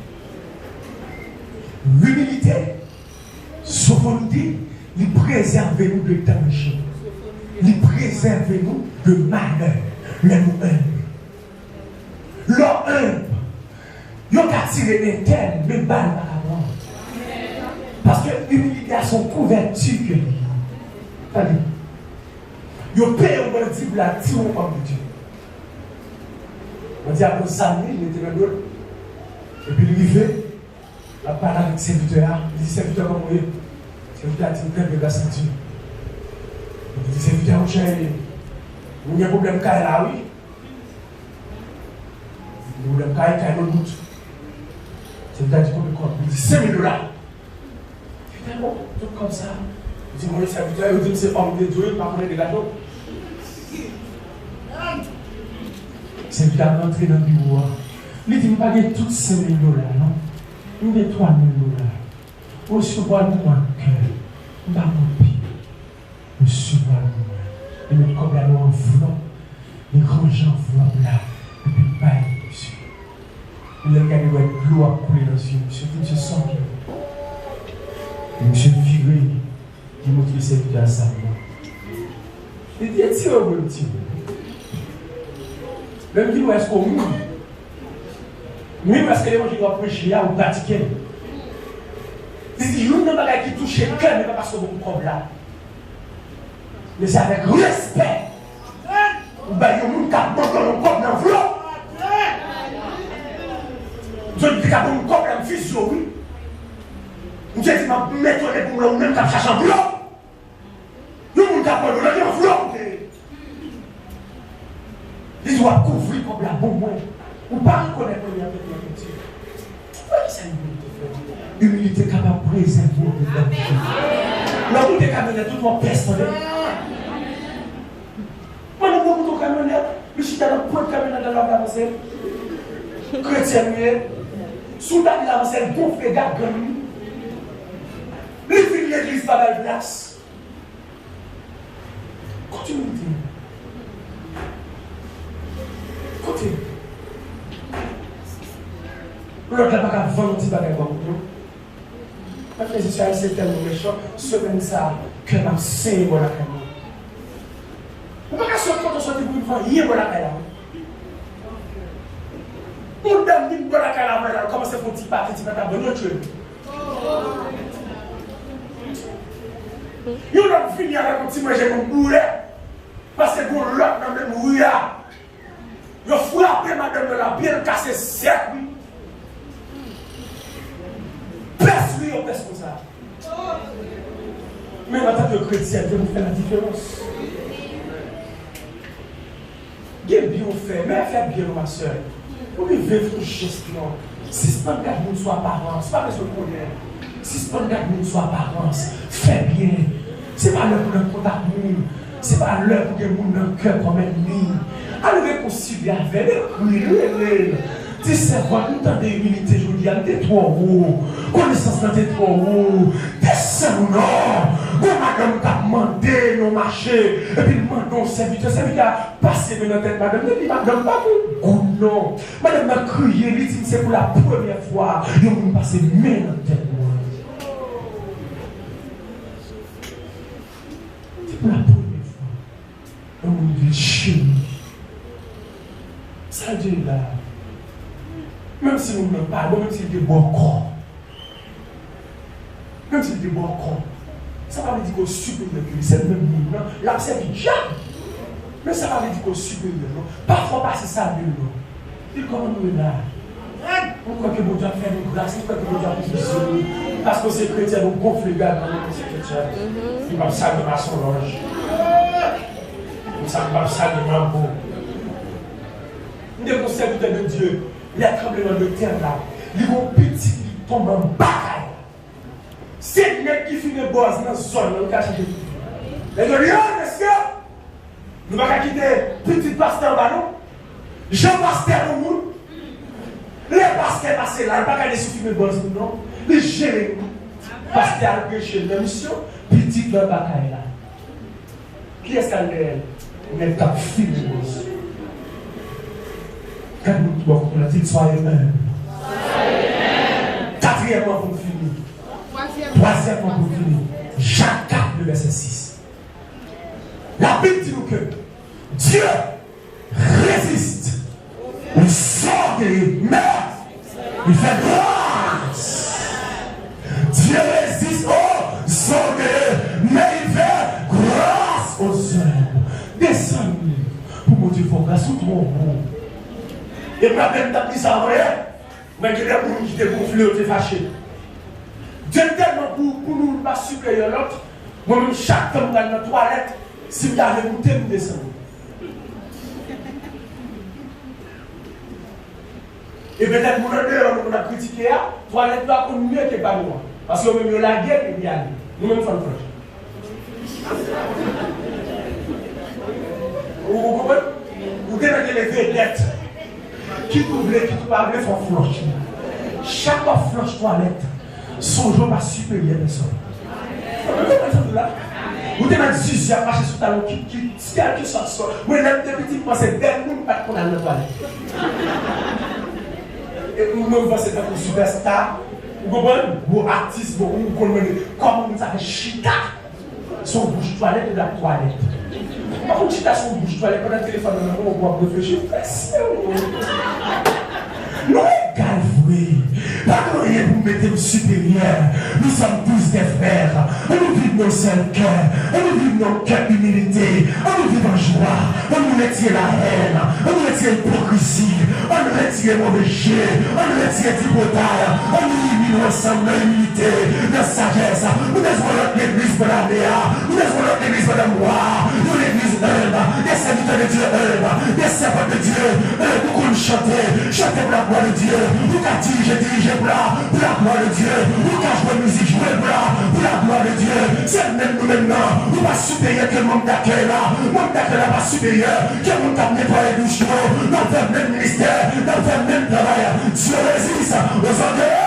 L'humilité, Sophonie dit, il préserve nous de danger. Il préserve nous de malheur. Mais nous humbles. L'homme humble, il a tiré des terres, mais balles par avant. Parce que l'humilité a son couverture que lui. Allez. Il paye au bandit pour la tirer au homme de Dieu. On dit à cause ça, il était dans l'autre. Et puis il fait, la parole avec le serviteur, il dit serviteur comment il est. Le serviteur a dit plein de la ceinture. Il dit serviteur, mon cher, il y a un problème là, oui. Il y a un problème il y a un doute. Le serviteur dit combien de compte. Il dit $5,000. C'est bon, tout comme ça. Il dit mon serviteur, il dit c'est pas de Dieu, il m'a donné des gâteaux. C'est qu'il a rentré dans le bureau. Il dit, il pas de toutes $5,000, non? Il dit $3,000. Au recevoir le moins cœur, il m'a monté. Le recevoir le moins. Il met comme la loi en flot. Il range en flot là. Et puis il baille dessus. Il a regardé l'eau a coulé dans les yeux. Monsieur, monsieur sent qu'il monsieur viré. Il montre le serviteur à sa main. Il dit, est-ce que vous le petit? Même qui est-ce qu'on mouille? Oui, parce que les gens qui doivent prêcher là ou pratiquer. Il dit, je ne sais pas qui touche le cœur, mais pas parce que vous comprenez là. Mais c'est avec respect. Vous avez un monde qui a dans le corps dans le flot. Vous avez dit qu'il y a un corps dans le physio, oui. Vous avez dit, je vais mettre pour vous même qui cherche un flot. Nous, nous avons un flot. Ils doivent couvrir comme la bombe. Ou pas reconnaître le lien avec Dieu. Oui, c'est l'humilité. L'humilité capable de préserver le là où tu es camionnette, tout le monde peste. Moi, je vois ton camionnette. Je suis dans le point de camionnette dans la avancée. Chrétien, soudain, il avance, il gonfle les gars, les filles de l'église, pas de place. Continue de dire. Continue. L'autre n'a pas qu'à vendre un petit bagage pour nous. Parce que c'est tellement méchant, ce même ça, que m'a saigné pour la caméra. Vous pouvez pas sortir quand on sort pour vendre, il y a pour la caméra. Mon dame dit pour la caméra, comment c'est pour petit pas, petit pas, bon, notre Dieu. Il y a un fini avec un petit manger comme boulet, parce que pour l'autre dans le même rouillard. Il a frappé madame de la bien cassé sec. Pèse lui, on pèse comme ça. Mais en tant que chrétien, Dieu nous fait la différence. Bien bien fait, mais fais bien ma soeur. Vous vivez votre gestion. Si ce n'est pas de soit apparence, pas besoin de connaître. Si ce n'est pas de soit apparence, fais bien. Ce n'est pas l'heure pour le contact. Ce n'est pas l'heure pour que nous dans le cœur comme ennemi. Allez réconcilier avec lui. Tu sais quoi, nous avons des humilités, je vous dis, t'es trop haut. Connaissance, t'es trop haut. Descends, non. Bon, madame, t'as demandé, non marché. Et puis, demandons au serviteur. Le serviteur a passé dans notre tête, madame. Il dit, madame, pas pour goût, non. Madame m'a crié, il dit, c'est pour la première fois. Il m'a passé main dans la tête, moi. C'est pour la première fois. On me dit, chérie. Ça dit là. Même si nous ne parlons pas, même s'il était bon corps. Même s'il était bon corps. Ça ne veut pas dire qu'on supprime le cœur. C'est le même monde. Là, c'est du diable. Mais ça ne veut pas dire qu'on supprime le nom. Parfois, c'est ça, le nom. Il comment nous est là. Pourquoi que mon Dieu a fait une grâce? Pourquoi que mon Dieu a fait une parce que c'est chrétien, donc gonfle les gars dans notre Il va saluer ma songe. Il va saluer ma peau. Les serviteurs de Dieu, les tremblements de terre là, ils vont petit, ils tombent en bataille. C'est le mec qui finit boss dans la zone, dans le cachet de tout. Les gens disent, est-ce que nous ne pouvons pas quitter petit pasteur en bas, non? Jean pasteur au monde. Les pasteurs passent là, ils ne peuvent pas aller sur le boss, non? Les gérer. Pasteur a péché de la mission, petit leur bataille là. Qui est-ce qu'elle est? On est cap fini de boss. Quand nous on a dit soyez même. Quatrièmement pour finir. Troisièmement pour finir. Jacques 4, le verset 6. La Bible dit nous que Dieu résiste au sort des mères. Il fait grâce. Dieu résiste au sort des mères. Il fait grâce aux hommes. Descendez pour mon Dieu, il faut grâce au monde. Et moi-même, je dis ça en vrai, mais je dis pour qui te gonfler ou te fâcher. Dieu tellement pour nous pas supérieur l'autre, moi-même, chaque temps dans la toilette, si vous avez goûté, vous descendez. Et peut-être que nous avons critiqué la toilette doit être mieux que pas nous. Parce que nous avons la guerre et bien nous-mêmes faisons proche. Vous comprenez? Vous devez les vedettes. Qui doublait, qui ne parlait, font flanche. Chaque flanche toilette, son jour pas supérieur de ça. Vous devez dire, si j'ai marché sur talon, qui quelque chose. Vous l'avez des petits points, c'est des gens pas qu'on a dans la toilette. Et nous nous pensons que vous superstar, vous comprenez, vous artistes, vous connaissez comment vous avez chita son bouche toilette de la toilette. Par contre, chita son bouche toilette pendant le téléphone, on va réfléchir. Nous égalons, pas de rien pour mettre supérieur. Nous sommes tous des frères. On nous vit nos seuls cœurs. On nous vit nos cœurs d'humilité. On nous vit en joie. On nous retire la haine. On nous retire l'hypocrisie. On nous retire le mauvais jeu. On nous retire du portail. On nous unit ensemble dans l'humilité, dans la sagesse. Nous devons notre église pour la Léa. Nous devons notre église pour la moi. Nous l'église humble. Des serviteurs de Dieu humbles. Des servants de Dieu. Nous allons chanter. Chanter pour la gloire de Dieu. Nous allons diriger pour la gloire de Dieu. Nous allons jouer musique, jouer pour la gloire de Dieu. C'est même nous maintenant. Nous ne sommes pas supérieurs que le monde d'accueil là. Le monde d'accueil là pas supérieur. Que le monde qui n'est pas les douches. Nous avons le même ministère. Nous avons le même travail. Dieu résiste aux ordres.